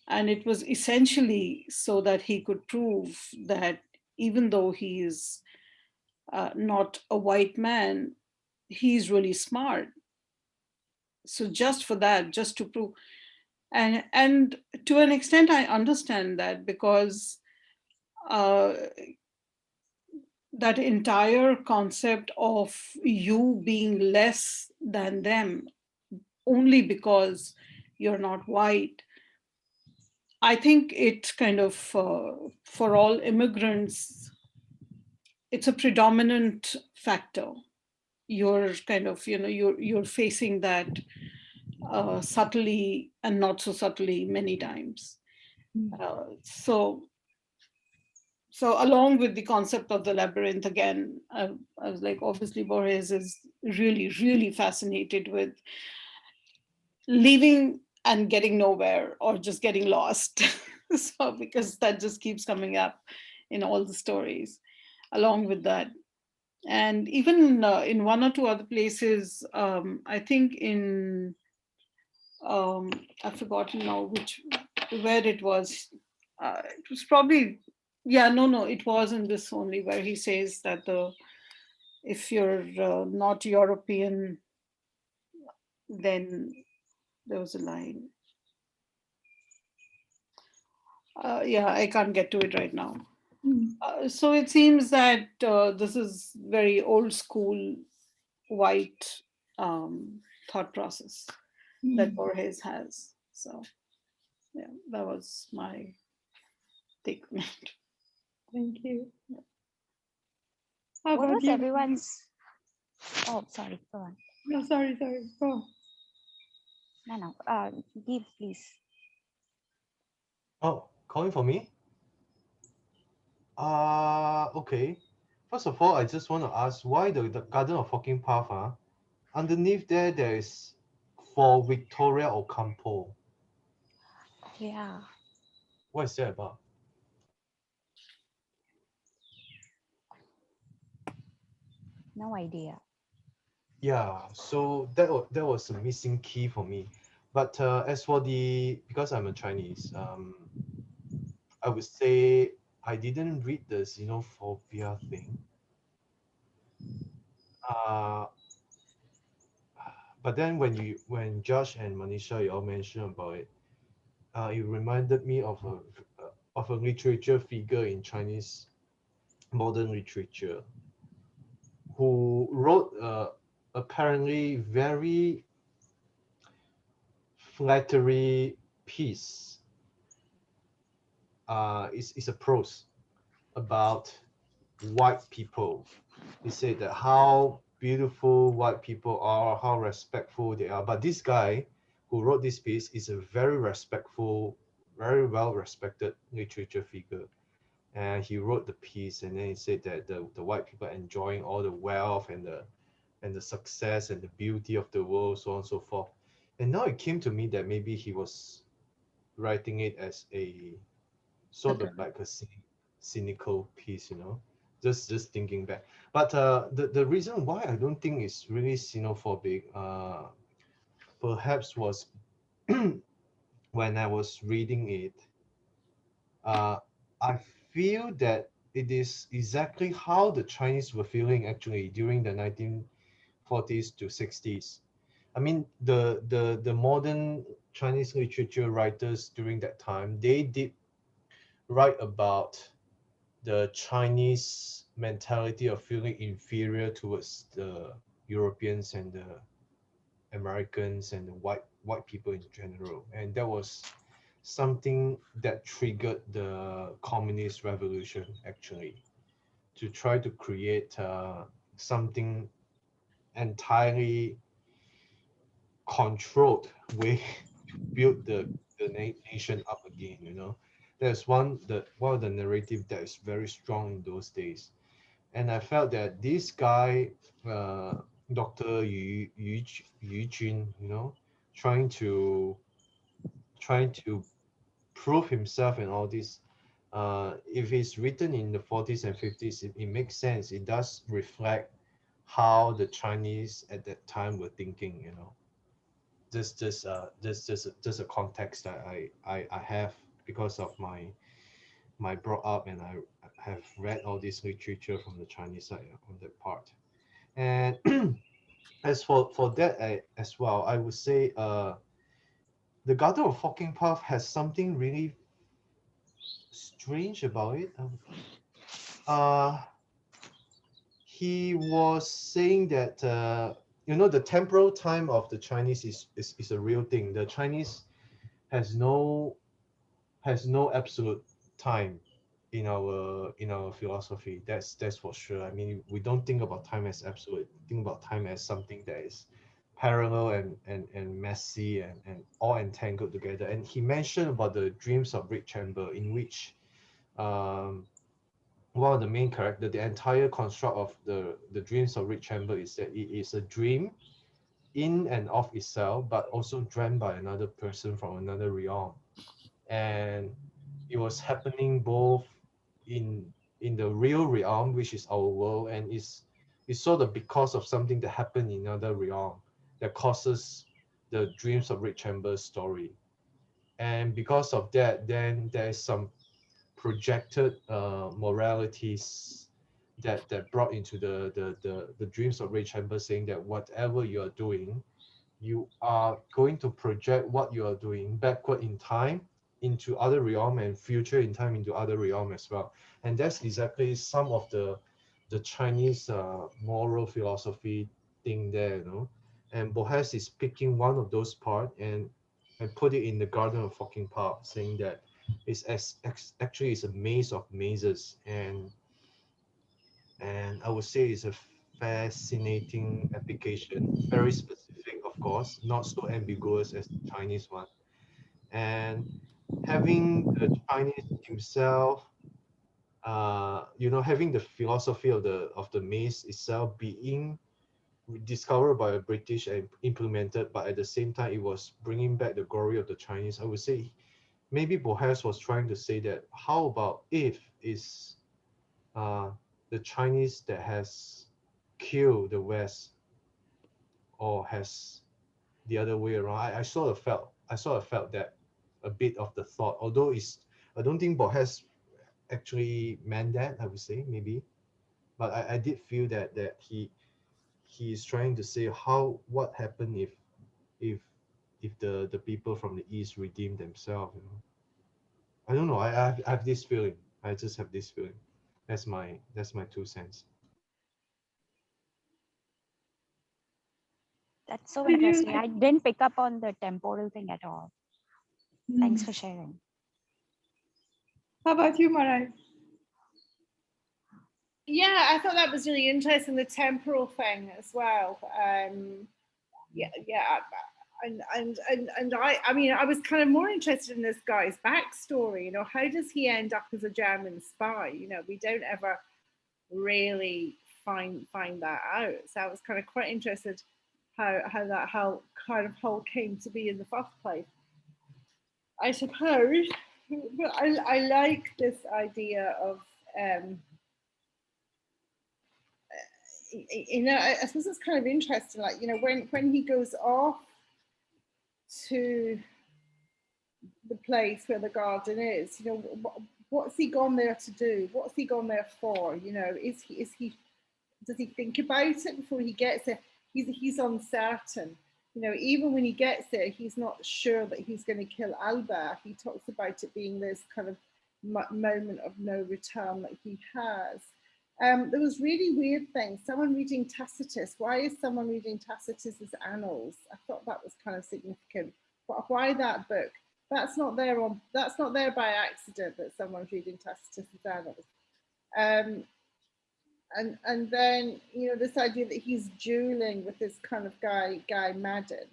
and it was essentially so that he could prove that even though he is not a white man, he's really smart. So just for that, just to prove, and to an extent, I understand that, because that entire concept of you being less than them only because you're not white, I think it kind of, for all immigrants, it's a predominant factor. You're kind of, you're facing that subtly and not so subtly many times. So along with the concept of the labyrinth, again, I was like, obviously Borges is really, really fascinated with leaving and getting nowhere or just getting lost. So because that just keeps coming up in all the stories along with that. And even in one or two other places, I think in I've forgotten now where it was. It was probably, yeah, no, it was in this only, where he says that if you're not European, then there was a line. Yeah, I can't get to it right now. So it seems that this is very old school white thought process that Borges has. So yeah, that was my take on it. Thank you. What was everyone's? Oh, sorry. Go on. No, sorry. Go. No. Give, please. Oh, calling for me? Okay. First of all, I just want to ask why the Garden of Walking Path, underneath there is for Victoria Ocampo. Yeah. What is that about? No idea. Yeah, so that was a missing key for me. But as for because I'm a Chinese, I would say I didn't read the xenophobia thing. Uh, but then when Josh and Manisha you all mentioned about it, it reminded me of a literature figure in Chinese modern literature who wrote apparently very flattery piece. It's a prose about white people. He said that how beautiful white people are, how respectful they are. But this guy who wrote this piece is a very respectful, very well respected literature figure. And he wrote the piece, and then he said that the white people are enjoying all the wealth and the success and the beauty of the world, so on and so forth. And now it came to me that maybe he was writing it as a sort of like a cynical piece, just thinking back. But the reason why I don't think it's really xenophobic, perhaps was when I was reading it, I feel that it is exactly how the Chinese were feeling actually during the 1940s to 60s. I mean, the modern Chinese literature writers during that time, they did write about the Chinese mentality of feeling inferior towards the Europeans and the Americans and the white people in general, and that was something that triggered the communist revolution actually, to try to create something entirely controlled way to build the nation up again. There's one of the narrative that is very strong in those days. And I felt that this guy, Dr. Yu Jun, trying to prove himself and all this. If it's written in the 40s and 50s, it makes sense. It does reflect how the Chinese at that time were thinking. Just a context that I have because of my brought up, and I have read all this literature from the Chinese side on that part. And as for that as well, I would say the Garden of Walking Path has something really strange about it. Uh, he was saying that the temporal time of the Chinese is a real thing. The Chinese has no absolute time in our philosophy. That's for sure. I mean, we don't think about time as absolute. Think about time as something that is parallel and messy and all entangled together. And he mentioned about the dreams of Rick Chamber, in which one of the main character, the entire construct of the dreams of Rick Chamber is that it is a dream in and of itself, but also dreamt by another person from another realm. And it was happening both in the real realm, which is our world, and it's sort of because of something that happened in another realm that causes the dreams of Red Chamber story. And because of that, then there's some projected moralities that brought into the dreams of Ray Chamber, saying that whatever you are doing, you are going to project what you are doing backward in time into other realm and future in time into other realm as well. And that's exactly some of the Chinese moral philosophy thing there, you know. And Borges is picking one of those part and put it in the Garden of Fucking Park, saying that actually it's a maze of mazes, and I would say it's a fascinating application, very specific, of course, not so ambiguous as the Chinese one. And having the Chinese himself, having the philosophy of the maze itself being discovered by a British and implemented, but at the same time, it was bringing back the glory of the Chinese. I would say maybe Borges was trying to say that how about if it's uh, the Chinese that has killed the West, or has the other way around. I sort of felt that a bit of the thought, although I don't think Borges actually meant that, I would say maybe, but I did feel that he is trying to say what happened if the people from the East redeem themselves, you know. I don't know. I have this feeling. I just have this feeling. That's my 2 cents. That's so Did you interesting. I didn't pick up on the temporal thing at all. Thanks for sharing. How about you, Marai? Yeah, I thought that was really interesting, the temporal thing as well. Yeah, and I mean, I was kind of more interested in this guy's backstory. You know, how does he end up as a German spy? You know, we don't ever really find that out. So I was kind of quite interested how that kind of whole came to be in the first place. I suppose, but I like this idea of you know, I suppose it's kind of interesting, like, you know, when he goes off to the place where the garden is, you know, what's he gone there to do? What's he gone there for? You know, does he think about it before he gets there? He's uncertain. You know, even when he gets there, he's not sure that he's going to kill Albert. He talks about it being this kind of moment of no return that he has. There was really weird things. Someone reading Tacitus. Why is someone reading Tacitus's Annals? I thought that was kind of significant. Why that book? That's not there by accident that someone's reading Tacitus's Annals. And then, you know, this idea that he's dueling with this kind of guy Madden.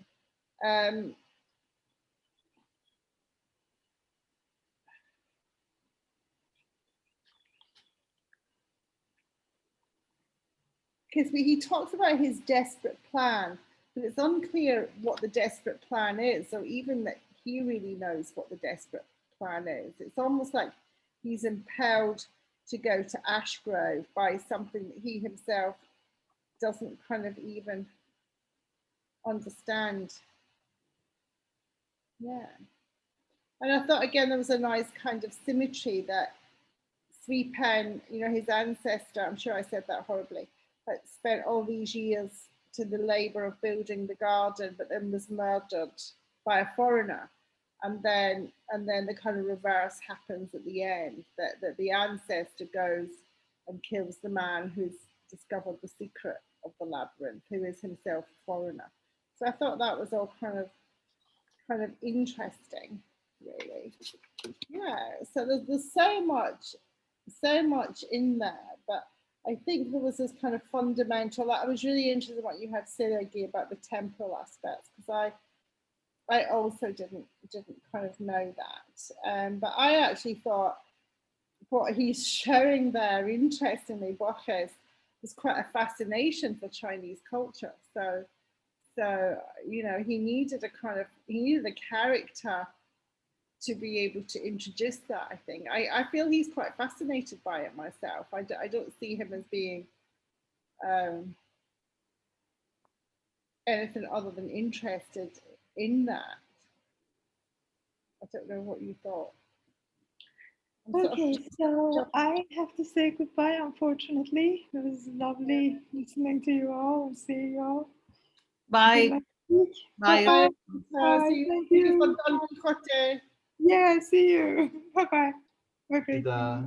Because he talks about his desperate plan, but it's unclear what the desperate plan is, or even that he really knows what the desperate plan is. It's almost like he's impelled to go to Ashgrove by something that he himself doesn't kind of even understand. Yeah. And I thought, again, there was a nice kind of symmetry that Sui Pen, you know, his ancestor, I'm sure I said that horribly, but spent all these years to the labor of building the garden, but then was murdered by a foreigner. And then the kind of reverse happens at the end, that the ancestor goes and kills the man who's discovered the secret of the labyrinth, who is himself a foreigner. So I thought that was all kind of interesting, really. Yeah, so there's so much in there, but I think there was this kind of fundamental. I was really interested in what you had to say, Aggie, about the temporal aspects, because I also didn't kind of know that. But I actually thought what he's showing there, interestingly, Borges, was quite a fascination for Chinese culture. So So, you know, he needed a character to be able to introduce that, I think. I feel he's quite fascinated by it myself. I don't see him as being anything other than interested in that. I don't know what you thought. Okay, so I have to say goodbye, unfortunately. It was lovely listening to you all and seeing you all. Bye. Bye. Bye. Bye. Thank you. Yeah, see you. Bye-bye. Have a great day.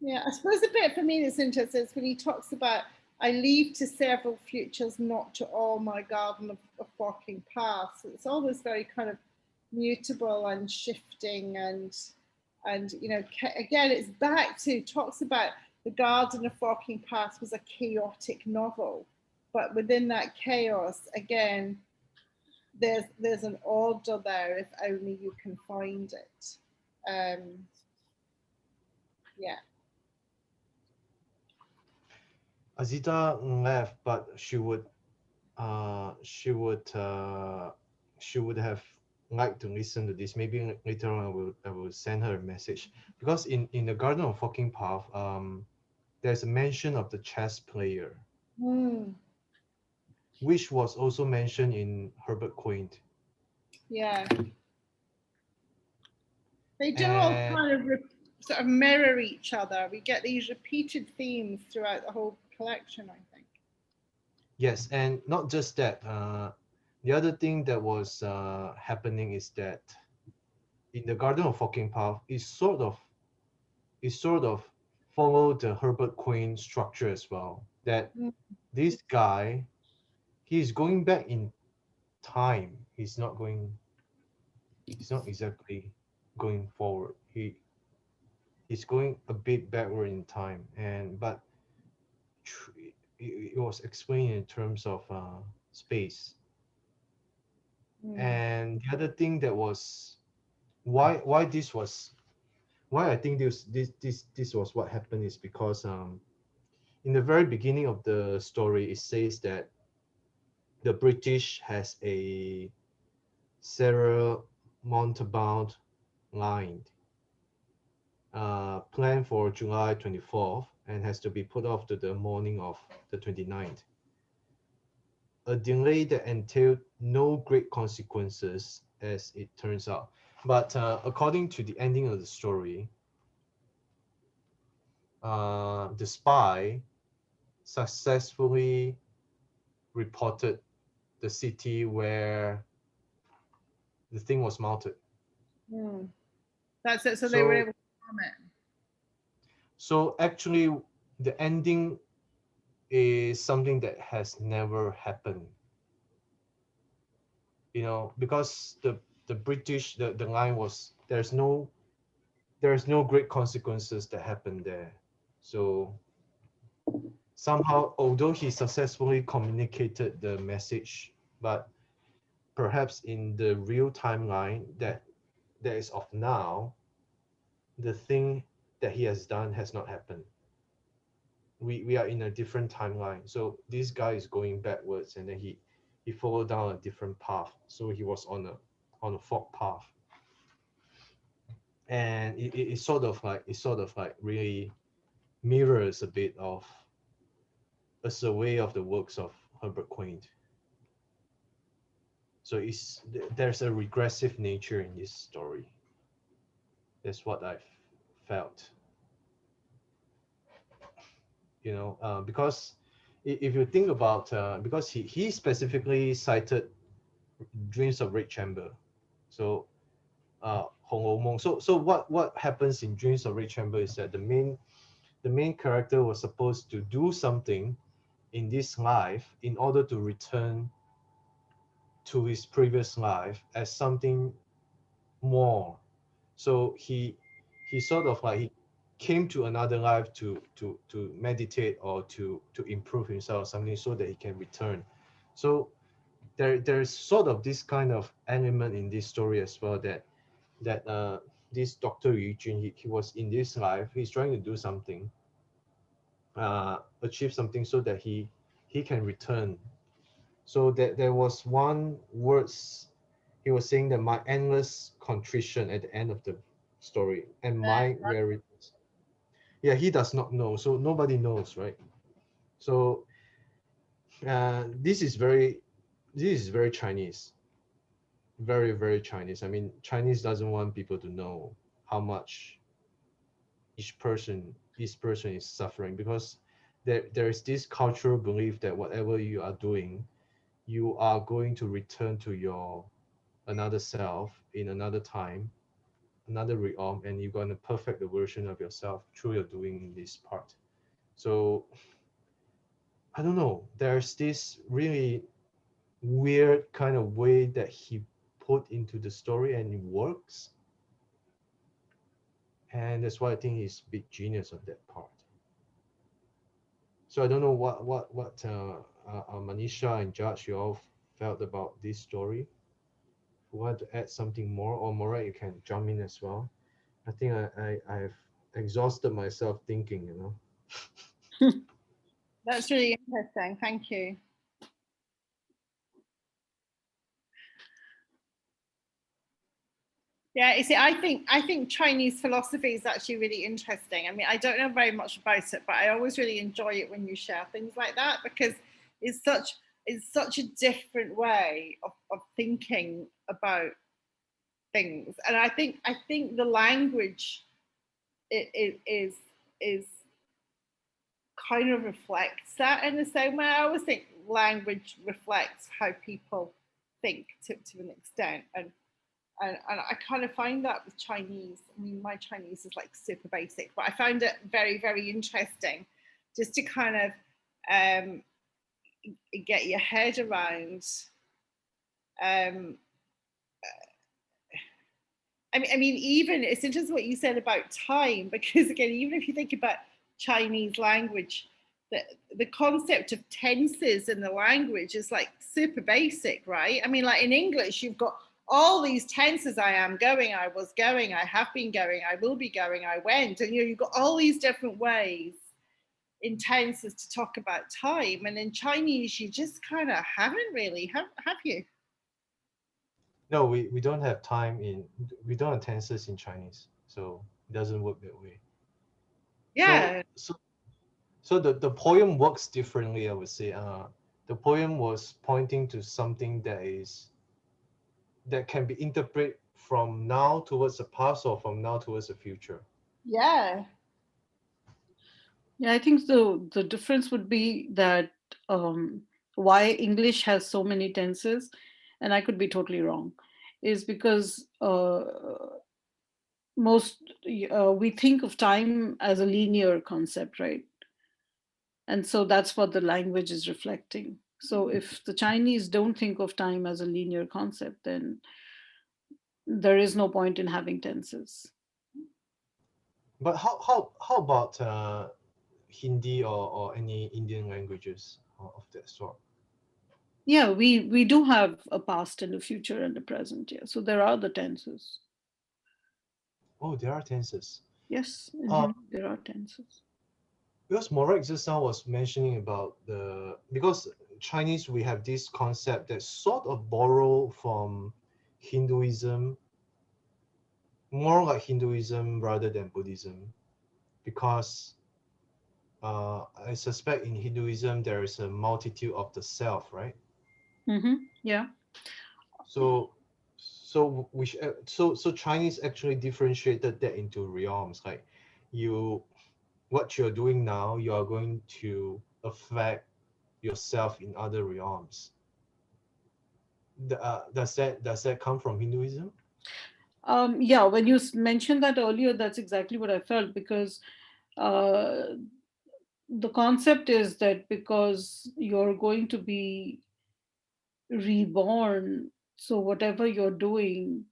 Yeah, I suppose the bit for me that's interesting is when he talks about, I leave to several futures, not to all my garden of walking paths. It's always very kind of mutable and shifting, and you know, again, it's back to, talks about the Garden of Walking Paths was a chaotic novel, but within that chaos, again, there's an order there if only you can find it. Yeah. Azita left, but she would have liked to listen to this. Maybe later on I will send her a message, because in the Garden of Walking Path, there's a mention of the chess player, which was also mentioned in Herbert Quain. Yeah. They do all kind of sort of mirror each other. We get these repeated themes throughout the whole collection, I think. Yes, and not just that. The other thing that was happening is that in the Garden of Walking Path, it sort of followed the Herbert Quain structure as well. That this guy, he's going back in time. He's not exactly going forward. He's going a bit backward in time, but it was explained in terms of space. And the other thing that was why I think this was what happened is because in the very beginning of the story, it says that the British has a Sarah Mountebank line planned for July 24th and has to be put off to the morning of the 29th. A delay that entailed no great consequences, as it turns out. But according to the ending of the story, the spy successfully reported the city where the thing was mounted. That's it. So they were able to farm it. So actually, the ending is something that has never happened. You know, because the British, the line was, there's no great consequences that happened there. So somehow, although he successfully communicated the message, but perhaps in the real timeline that is of now, the thing that he has done has not happened. We are in a different timeline. So this guy is going backwards, and then he followed down a different path. So he was on a fog path, and it sort of like really mirrors a bit of a survey of the works of Herbert Quain. So there's a regressive nature in this story. That's what I've felt. You know, because if you think about, because he specifically cited Dreams of Red Chamber, so Hong Ou Mong. So what happens in Dreams of Red Chamber is that the main character was supposed to do something in this life in order to return to his previous life as something more. So he sort of like he came to another life to meditate or to improve himself or something, so that he can return. So there's sort of this kind of element in this story as well, that this Dr. Yu Jun, he was in this life, he's trying to do something, achieve something so that he can return. So that there was one words he was saying that my endless contrition at the end of the story and my rarity. Yeah, he does not know, so nobody knows, right? So this is very Chinese, very Chinese. I mean, Chinese doesn't want people to know how much each person is suffering, because there is this cultural belief that whatever you are doing, you are going to return to your another self in another time, another realm, and you're going to perfect the version of yourself through your doing in this part. So I don't know, there's this really weird kind of way that he put into the story, and it works. And that's why I think he's big genius on that part. So I don't know what Manisha and Judge, you all felt about this story. If you want to add something more, or Morat, you can jump in as well. I think I've exhausted myself thinking, That's really interesting. Thank you. Yeah, you see, I think Chinese philosophy is actually really interesting. I mean, I don't know very much about it, but I always really enjoy it when you share things like that, because it's such it's such a different way of thinking about things. And I think the language is kind of reflects that in the same way. I always think language reflects how people think to an extent. And I kind of find that with Chinese. I mean, my Chinese is like super basic, but I found it very interesting just to kind of um, get your head around. Um, I mean, even it's interesting what you said about time, because again, even if you think about Chinese language, the the concept of tenses in the language is like super basic, right? I mean, like in English, you've got all these tenses: I am going, I was going, I have been going, I will be going, I went, and you've got all these different ways in tenses to talk about time. And in Chinese, you just kind of haven't really, have you? No, we don't have time in, we don't have tenses in Chinese, so it doesn't work that way. So Yeah. the poem works differently, I would say. The poem was pointing to something that can be interpreted from now towards the past, or from now towards the future. Yeah. Yeah, I think the difference would be that why English has so many tenses, and I could be totally wrong, is because most we think of time as a linear concept, right? And so that's what the language is reflecting. So if the Chinese don't think of time as a linear concept, then there is no point in having tenses. But how about Hindi, or any Indian languages of that sort? Yeah, we do have a past and a future and a present. Yeah, so there are the tenses. Oh, there are tenses. Yes, in Uh, Hindi there are tenses. because Morak just now was mentioning about because Chinese, we have this concept that sort of borrow from Hinduism, more like Hinduism rather than Buddhism, because I suspect in Hinduism there is a multitude of the self, right? Yeah. So so Chinese actually differentiated that into realms, like you what you're doing now, you are going to affect yourself in other realms. Does that come from Hinduism? Yeah, when you mentioned that earlier, that's exactly what I felt, because uh, the concept is that because you're going to be reborn, so whatever you're doing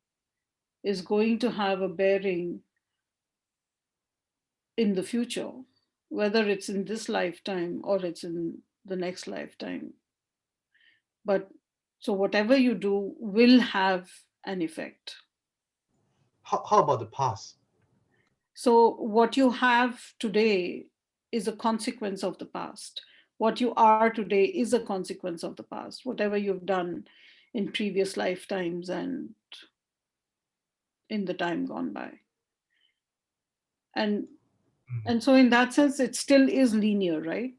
is going to have a bearing in the future, whether it's in this lifetime or it's in the next lifetime. But so whatever you do will have an effect. How about the past? So what you have today is a consequence of the past. What you are today is a consequence of the past, whatever you've done in previous lifetimes and in the time gone by. And so in that sense, it still is linear, right?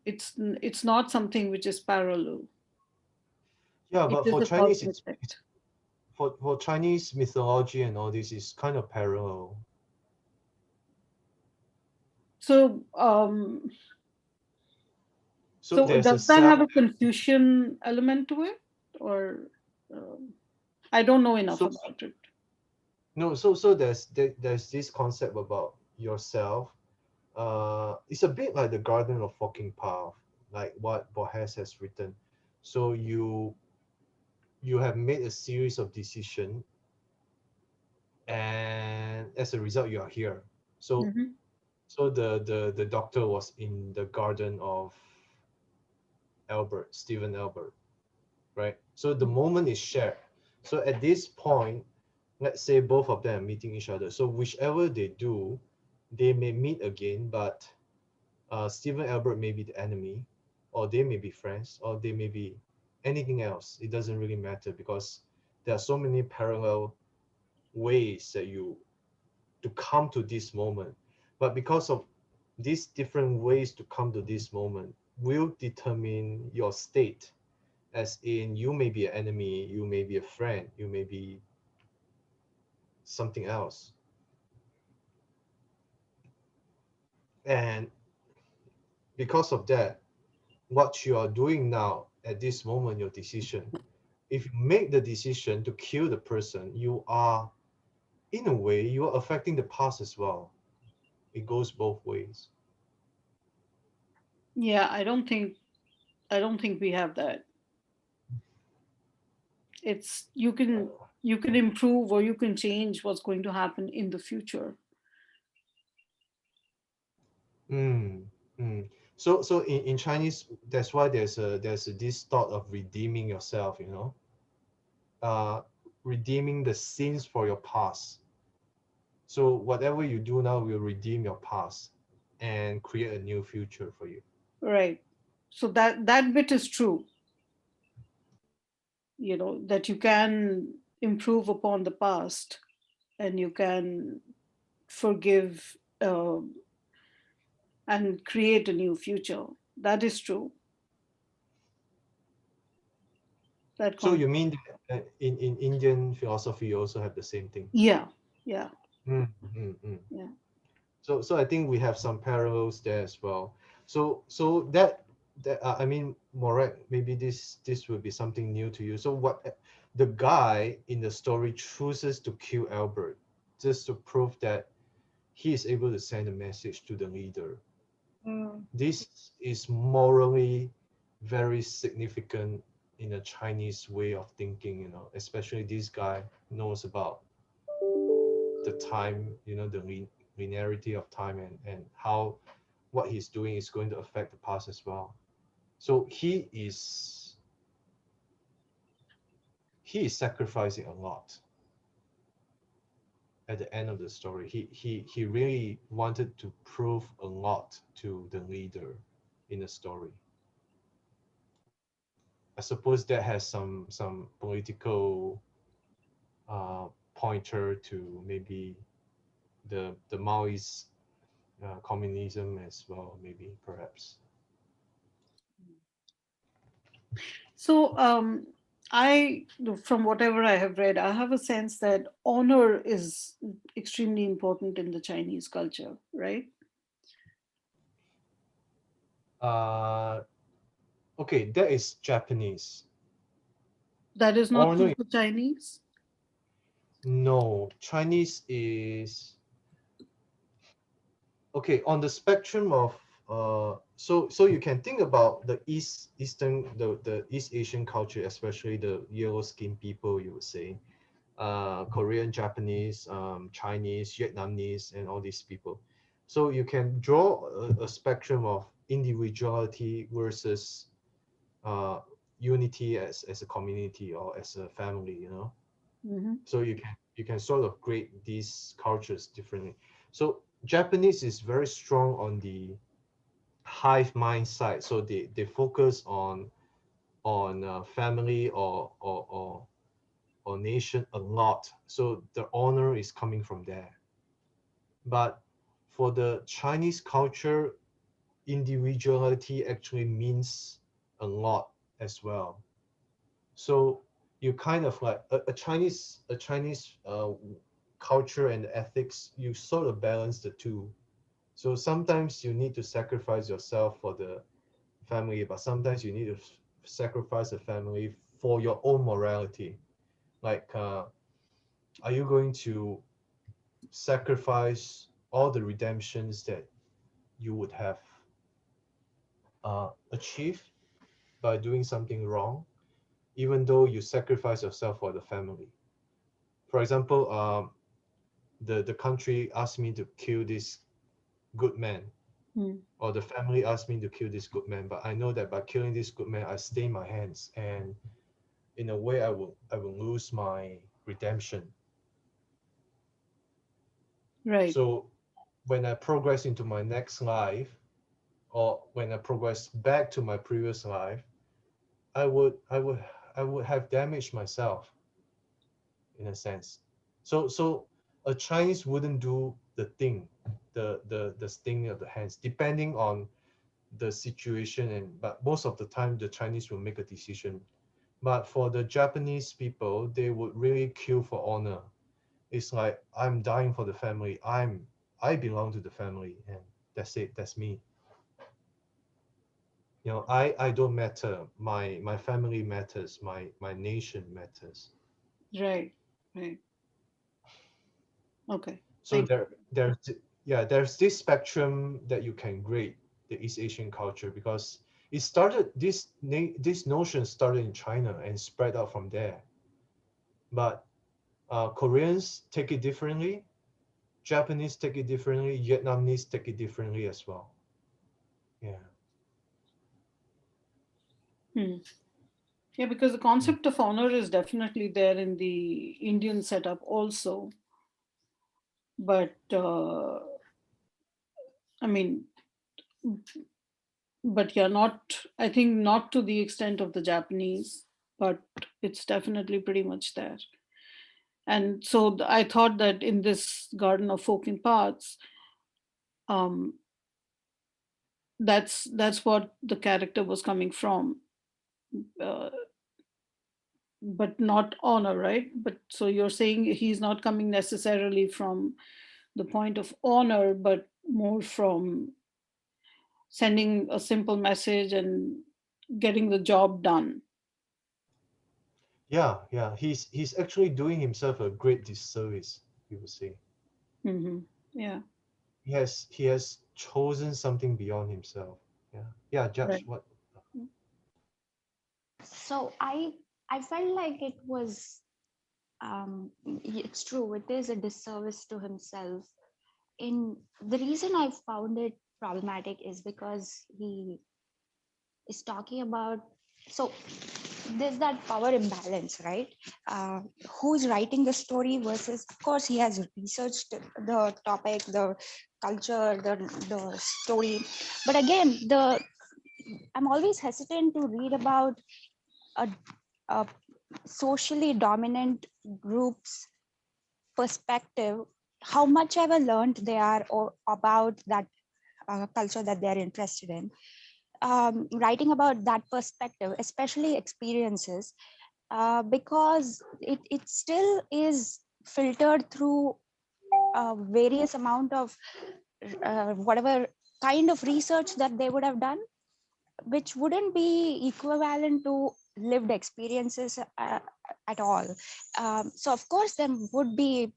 It's not something which is parallel. Yeah, It but is for a cause Chinese, and it's effect. for Chinese mythology and all this is kind of parallel. So So so there's a does that self. have a Confucian element to it, or I don't know enough So about it. no, so there's this concept about yourself. It's a bit like the Garden of Forking Path, like what Borges has written. So you have made a series of decisions, and as a result, you are here. So Mhm. so the doctor was in the garden of Stephen Albert, right? So the moment is shared. So at this point, let's say both of them are meeting each other. So whichever they do, they may meet again, but Stephen Albert may be the enemy, or they may be friends, or they may be anything else. It doesn't really matter because there are so many parallel ways that you to come to this moment. But because of these different ways to come to this moment will determine your state, as in you may be an enemy, you may be a friend, you may be something else. And because of that, what you are doing now at this moment, your decision, if you make the decision to kill the person, you are, in a way, you are affecting the past as well. It goes both ways. Yeah, I don't think we have that. It's you can improve or you can change what's going to happen in the future. Mm, mm. So in Chinese, that's why there's this thought of redeeming yourself, uh, redeeming the sins for your past. So whatever you do now will redeem your past and create a new future for you. Right. So that bit is true, that you can improve upon the past and you can forgive and create a new future. That is true. That So con you mean that in Indian philosophy you also have the same thing? Yeah, yeah, Mm, mm, mm. yeah. So I think we have some parallels there as well. So that I mean, Moret, maybe this will be something new to you. So what the guy in the story chooses to kill Albert just to prove that he is able to send a message to the leader. Mm. This is morally very significant in a Chinese way of thinking, especially this guy knows about the time, the linearity of time and how what he's doing is going to affect the past as well. So he is sacrificing a lot at the end of the story. He really wanted to prove a lot to the leader in the story. I suppose that has some political pointer to maybe the Maoist communism as well, maybe perhaps. So I, from whatever I have read, I have a sense that honor is extremely important in the Chinese culture, right? Uh, okay, that is Japanese. That is not true Honor, for Chinese. no. Chinese is okay on the spectrum of so you can think about the the East Asian culture, especially the yellow skinned people, you would say, Korean, Japanese, Chinese, Vietnamese, and all these people. So you can draw a spectrum of individuality versus uh, unity as a community or as a family. Hmm. So you can sort of grade these cultures differently. So Japanese is very strong on the hive mind side, so they focus on family or nation a lot. So the honor is coming from there. But for the Chinese culture, individuality actually means a lot as well. So you kind of like a Chinese culture and ethics, you sort of balance the two. So sometimes you need to sacrifice yourself for the family, but sometimes you need to sacrifice the family for your own morality. Like, are you going to sacrifice all the redemptions that you would have achieved by doing something wrong, even though you sacrifice yourself for the family? For example, the country asked me to kill this good man, or the family asked me to kill this good man, but I know that by killing this good man, I stain my hands, and in a way, I will lose my redemption. Right. So when I progress into my next life, or when I progress back to my previous life, I would I would I would have damaged myself in a sense. So a Chinese wouldn't do the thing, the sting of the hands, depending on the situation, and but most of the time the Chinese will make a decision. But for the Japanese people, they would really kill for honor. It's like, I'm dying for the family. I belong to the family, and that's it. That's me. I don't matter. My family matters. My nation matters. Right. Right. Okay. So Thank there's this spectrum that you can grade the East Asian culture, because this notion started in China and spread out from there. But Koreans take it differently, Japanese take it differently, Vietnamese take it differently as well. Yeah. you. Yeah, because the concept of honor is definitely there in the Indian setup also. But I mean, but yeah, I think not to the extent of the Japanese, but it's definitely pretty much there. And so I thought that in this Garden of Folk and Paths, um, that's what the character was coming from, uh, but not honor, right? But so you're saying he's not coming necessarily from the point of honor, but more from sending a simple message and getting the job done. Yeah. He's actually doing himself a great disservice, you would say. Yeah, He has chosen something beyond himself. Yeah, right. Judge, what? So I felt like it was it's true, it is a disservice to himself. In the reason I found it problematic is because he is talking about, so there's that power imbalance, right? Who's writing the story versus, of course, he has researched the topic, the culture, the story. But again, I'm always hesitant to read about a, a socially dominant group's perspective, how much ever learned they are or about that culture that they're interested in. Writing about that perspective, especially experiences, because it still is filtered through various amount of whatever kind of research that they would have done, which wouldn't be equivalent to lived experiences at all. So of course there would be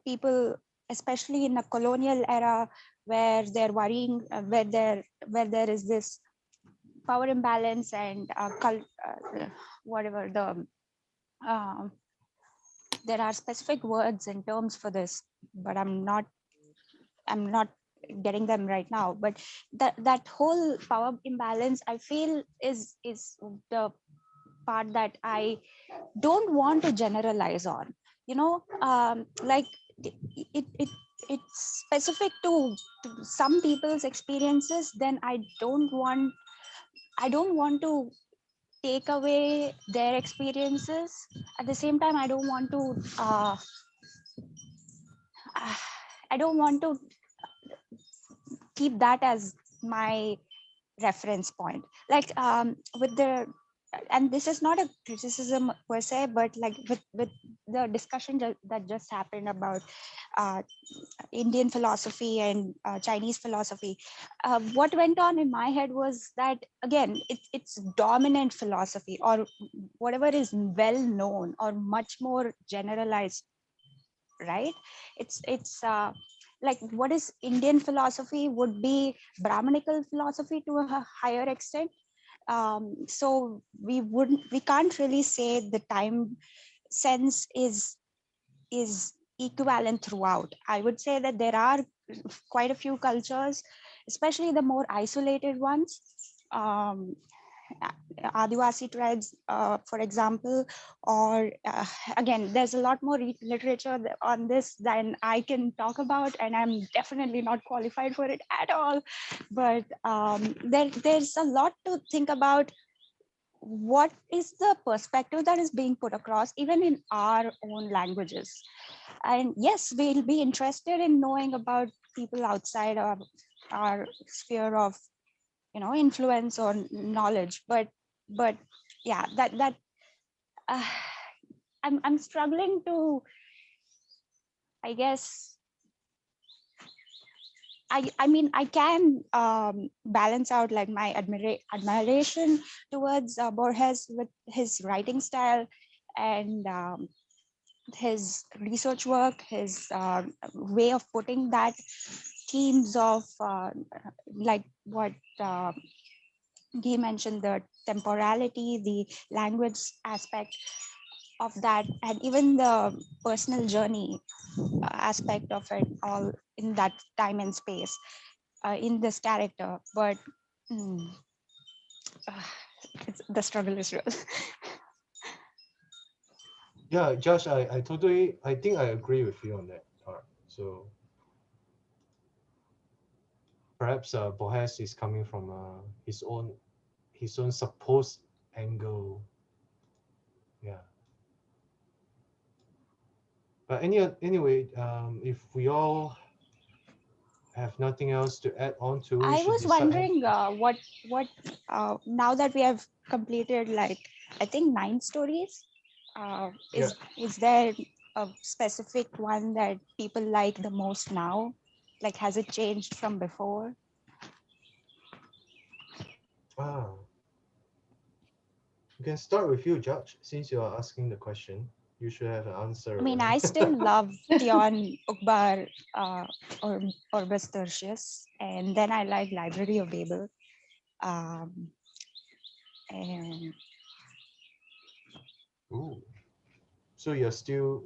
people, especially in a colonial era, where they're worrying, where there is this power imbalance and whatever uh, there are specific words and terms for this, but I'm not getting them right now. But that whole power imbalance, I feel, is the part that I don't want to generalize on. Like it it's specific to some people's experiences, then I don't want to take away their experiences. At the same time, I don't want to keep that as my reference point. Like with the, and this is not a criticism per se, but like with the discussion that just happened about uh, Indian philosophy and Chinese philosophy, what went on in my head was that, again, it's dominant philosophy, or whatever is well known or much more generalized, right? It's like what is Indian philosophy would be Brahmanical philosophy to a higher extent. So we can't really say the time sense is equivalent throughout. I would say that there are quite a few cultures, especially the more isolated ones, um, Adivasi tribes, for example, or again, there's a lot more literature on this than I can talk about, and I'm definitely not qualified for it at all. But there's a lot to think about. What is the perspective that is being put across, even in our own languages? And yes, we'll be interested in knowing about people outside of our sphere of influence or knowledge, but yeah, that uh, I'm struggling to, I guess, I mean, I can balance out like my admiration towards Borges with his writing style and his research work, his way of putting that themes of like what he mentioned, the temporality, the language aspect of that, and even the personal journey aspect of it all in that time and space in this character. But mm, uh, the struggle is real. Yeah, Josh, I think I agree with you on that part. So perhaps Borges is coming from his own supposed angle. Yeah. But anyway, if we all have nothing else to add on to, we I should was decide. wondering what now that we have completed, like, I think 9 stories, is there a specific one that people like the most now? Like, has it changed from before? Ah, we can start with you, Judge, since you are asking the question. You should have an answer. I mean, right? I still love Tion Ukbar or Orbis Tertius, and then I like Library of Babel. Um, and Ooh. So you're still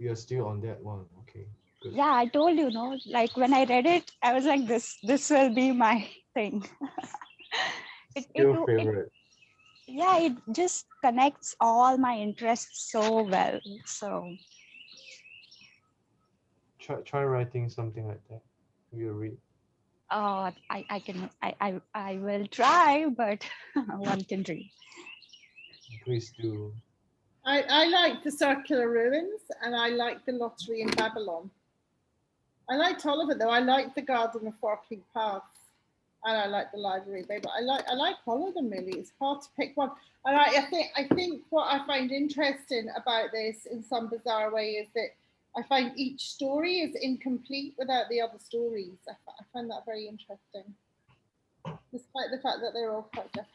on that one. Okay. Good. yeah, I told you, no, like when I read it, I was like, this will be my thing. Still favorite. Yeah, it just connects all my interests so well. So Try writing something like that. We'll read. I will try, but one can dream. Please do. I like the circular ruins, and I like the lottery in Babylon. I liked all of it though. I like the garden of forking paths, and I like the library. But I like all of them really. It's hard to pick one. And I think what I find interesting about this in some bizarre way is that I find each story is incomplete without the other stories. I find that very interesting, despite the fact that they're all quite different.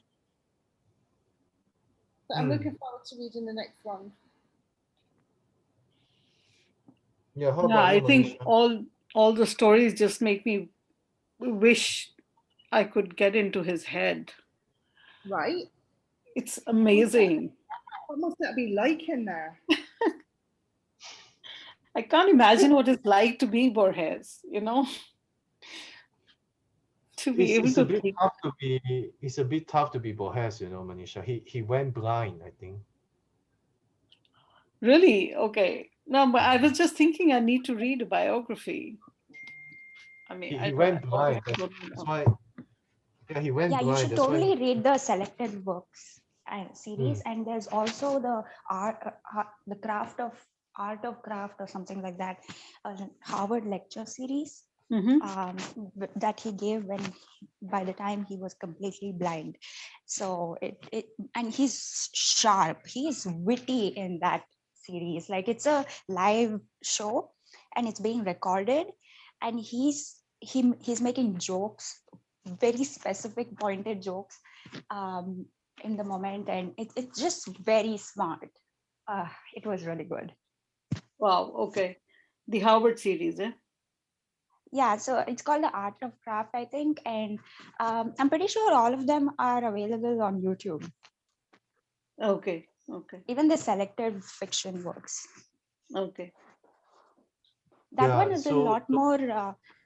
So I'm looking forward to reading the next one. Yeah, how Yeah, about you, I think Manisha? all the stories just make me wish I could get into his head. Right? It's amazing. What must that be like in there? I can't imagine what it's like to be Borges, to be able It's a to bit think. tough to be. It's a bit tough to be Borges, Manisha. He went blind, I think. Really? Okay. No, but I was just thinking I need to read a biography. I mean, he went blind. That's why. Yeah, he went Yeah, you blind. should That's why. totally read the selected works series, Hmm. and there's also the the art of craft or something like that, Harvard lecture series Mm-hmm. that he gave when by the time he was completely blind. So and he's sharp, he's witty in that series. Like, it's a live show and it's being recorded, and he's making jokes, very specific pointed jokes um, in the moment, and it's just very smart. It was really good. Wow. Okay. The Howard series, eh? Yeah, so it's called the Art of Craft, I think, and I'm pretty sure all of them are available on YouTube, Okay. Okay. even the selected fiction works. Okay. That one Yeah. is a So lot more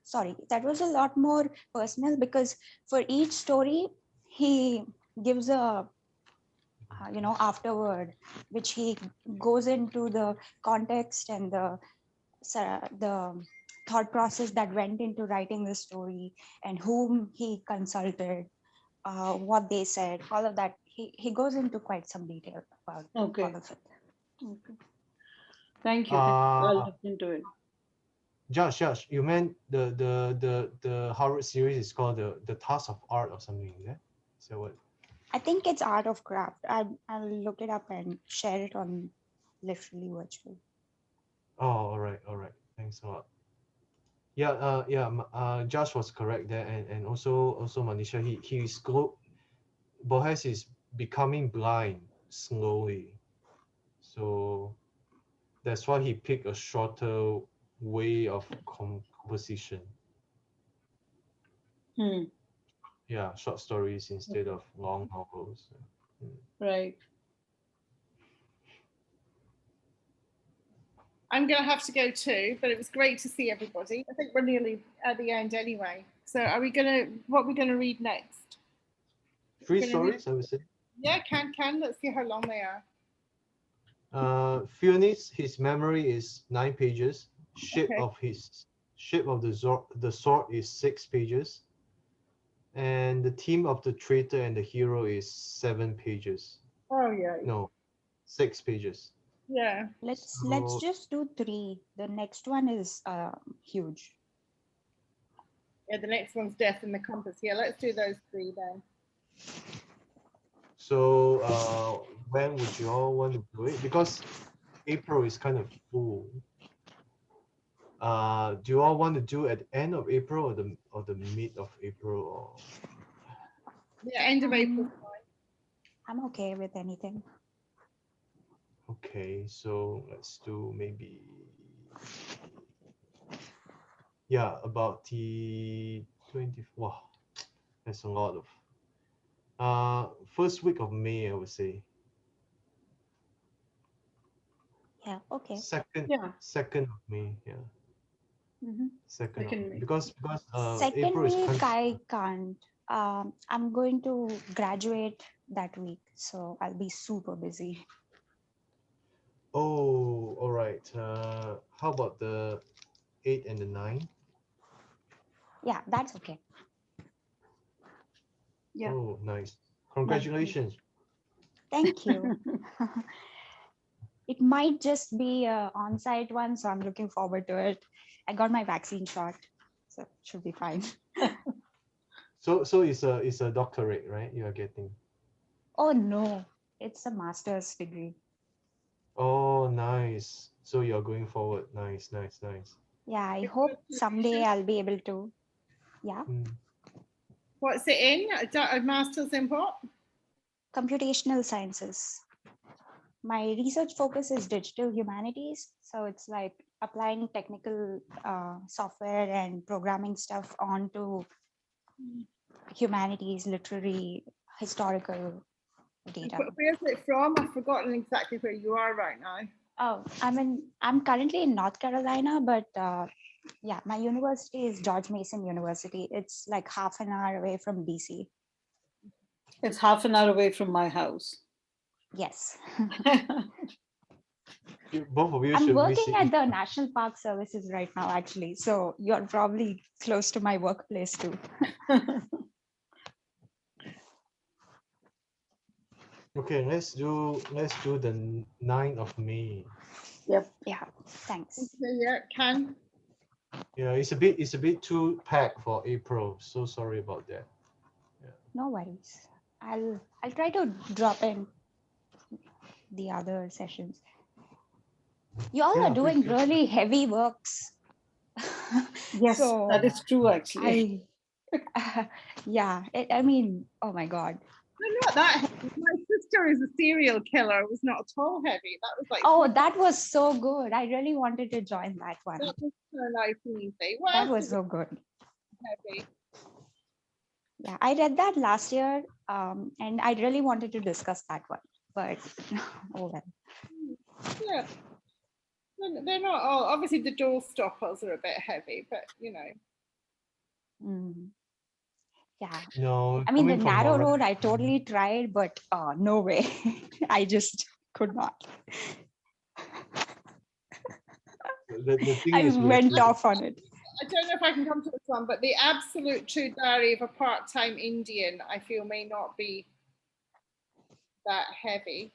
sorry, that was a lot more personal, because for each story he gives a afterword, which he goes into the context and the thought process that went into writing the story, and whom he consulted, what they said, all of that. He goes into quite some detail about all Okay. of it. Okay. Thank you. I'll uh look into it. Josh, you meant the Harvard series is called the Task of Art or something, is that? So what? I think it's Art of Craft. I'll look it up and share it on Literally Virtual. Oh, all right. Thanks a lot. Yeah, Josh was correct there, and also Manisha, he's Borges is becoming blind slowly, so that's why he picked a shorter way of composition. Hmm. Yeah, short stories instead of long novels. Mm. Right. I'm going to have to go too, but it was great to see everybody. I think we're nearly at the end anyway. So what are we going to read next? Three Gonna read, stories, I would say. yeah, can. Let's see how long they are. Fionis, his memory is 9 pages. Okay. Shape of the sword is 6 pages, and the theme of the traitor and the hero is 7 pages. Oh, yeah. No, 6 pages. Yeah. Let's So just do 3. The next one is huge. Yeah, the next one's Death in the Compass. Yeah, let's do those 3 then. when would you all want to do it? Because April is kind of full. Do you all want to do at the end of April or the mid of April or? Yeah, end of April. I'm okay with anything. Okay, so let's do maybe, yeah, about the 20th. Wow, that's a lot of first week of May, I would say. Yeah, okay. Yeah. Second of May, yeah. Mm-hmm. Second of Second May. May. Because Second April is week, kind of, I can't. I'm going to graduate that week, so I'll be super busy. oh, all right. How about the 8 and the 9? Yeah, that's okay. Yeah. Oh, nice. Nice. Congratulations. Thank you. It might just be a on-site one, so I'm looking forward to it. I got my vaccine shot, so it should be fine. So it's a doctorate, right? You are getting. Oh no, it's a master's degree. Oh, nice. So you're going forward. Nice, nice, nice. Yeah, I hope someday I'll be able to. Yeah, Mm. What's it in? A master's in what? computational sciences. My research focus is digital humanities, so it's like applying technical software and programming stuff onto humanities, literary, historical data. Where's it from? I've forgotten exactly where you are right now. Oh, I'm currently in North Carolina, but yeah, my university is George Mason University. It's like half an hour away from DC. It's half an hour away from my house. Yes. both of you I'm should working visit. at the National Park Services right now, actually. So you're probably close to my workplace too. Okay, let's do the 9th of May. Yep. Yeah, thanks. Okay, yeah, can. Yeah, it's a bit too packed for April. So sorry about that. No worries. I'll try to drop in the other sessions. You all Yeah, are doing please. really heavy works. Yes, So that is true, actually. yeah, I mean, oh my God. They're not that heavy. My sister is a serial killer. It was not at all heavy. That was like, Oh, that was so good. I really wanted to join that one. that was so nice and easy. What That else was is so good. heavy? Yeah, I read that last year, and I really wanted to discuss that one, but oh well. Yeah. They're not all, obviously the door stoppers are a bit heavy, but you know. Mm. Yeah, No, I mean, the coming from narrow Nora- road, I totally tried, but no way. I just could not. the thing I is we went off on it. I don't know if I can come to this one, but the absolute true diary of a part-time Indian, I feel may not be that heavy.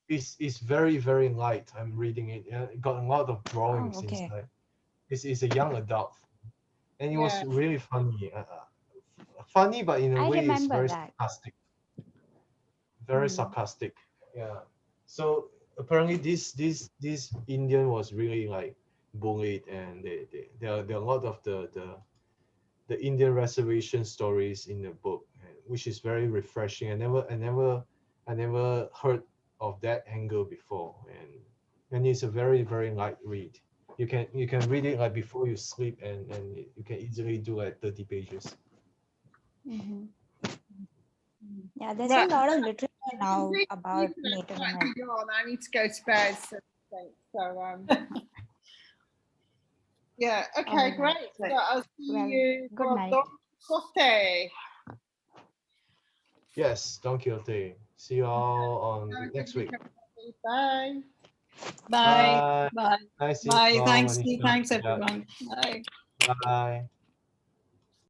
it's very, very light. I'm reading it. It got a lot of drawings Oh, okay. inside. It's a young adult, and it was Yeah. really funny. Funny, but in a I way, it's remember very that. sarcastic. Very Mm. sarcastic. Yeah. So apparently, this Indian was really like bullied, and there are a lot of the Indian reservation stories in the book, which is very refreshing. I never heard of that angle before, and it's a very, very light read. You can read it like before you sleep, and you can easily do like 30 pages. Mhm. Yeah, there's Right. a lot of literature now Leave about that Native might Americans. be on. I need to go to bed. So yeah. Okay, All right. great. So I'll see Well, you good for night. Don Quixote. Yes, Don Quixote. See you all Have a on good next week. weekend, everybody. Bye. Bye. Bye. Bye. Nice seeing Bye. you all, Thanks. Manisha. Thanks, Yeah, everyone. Bye. bye.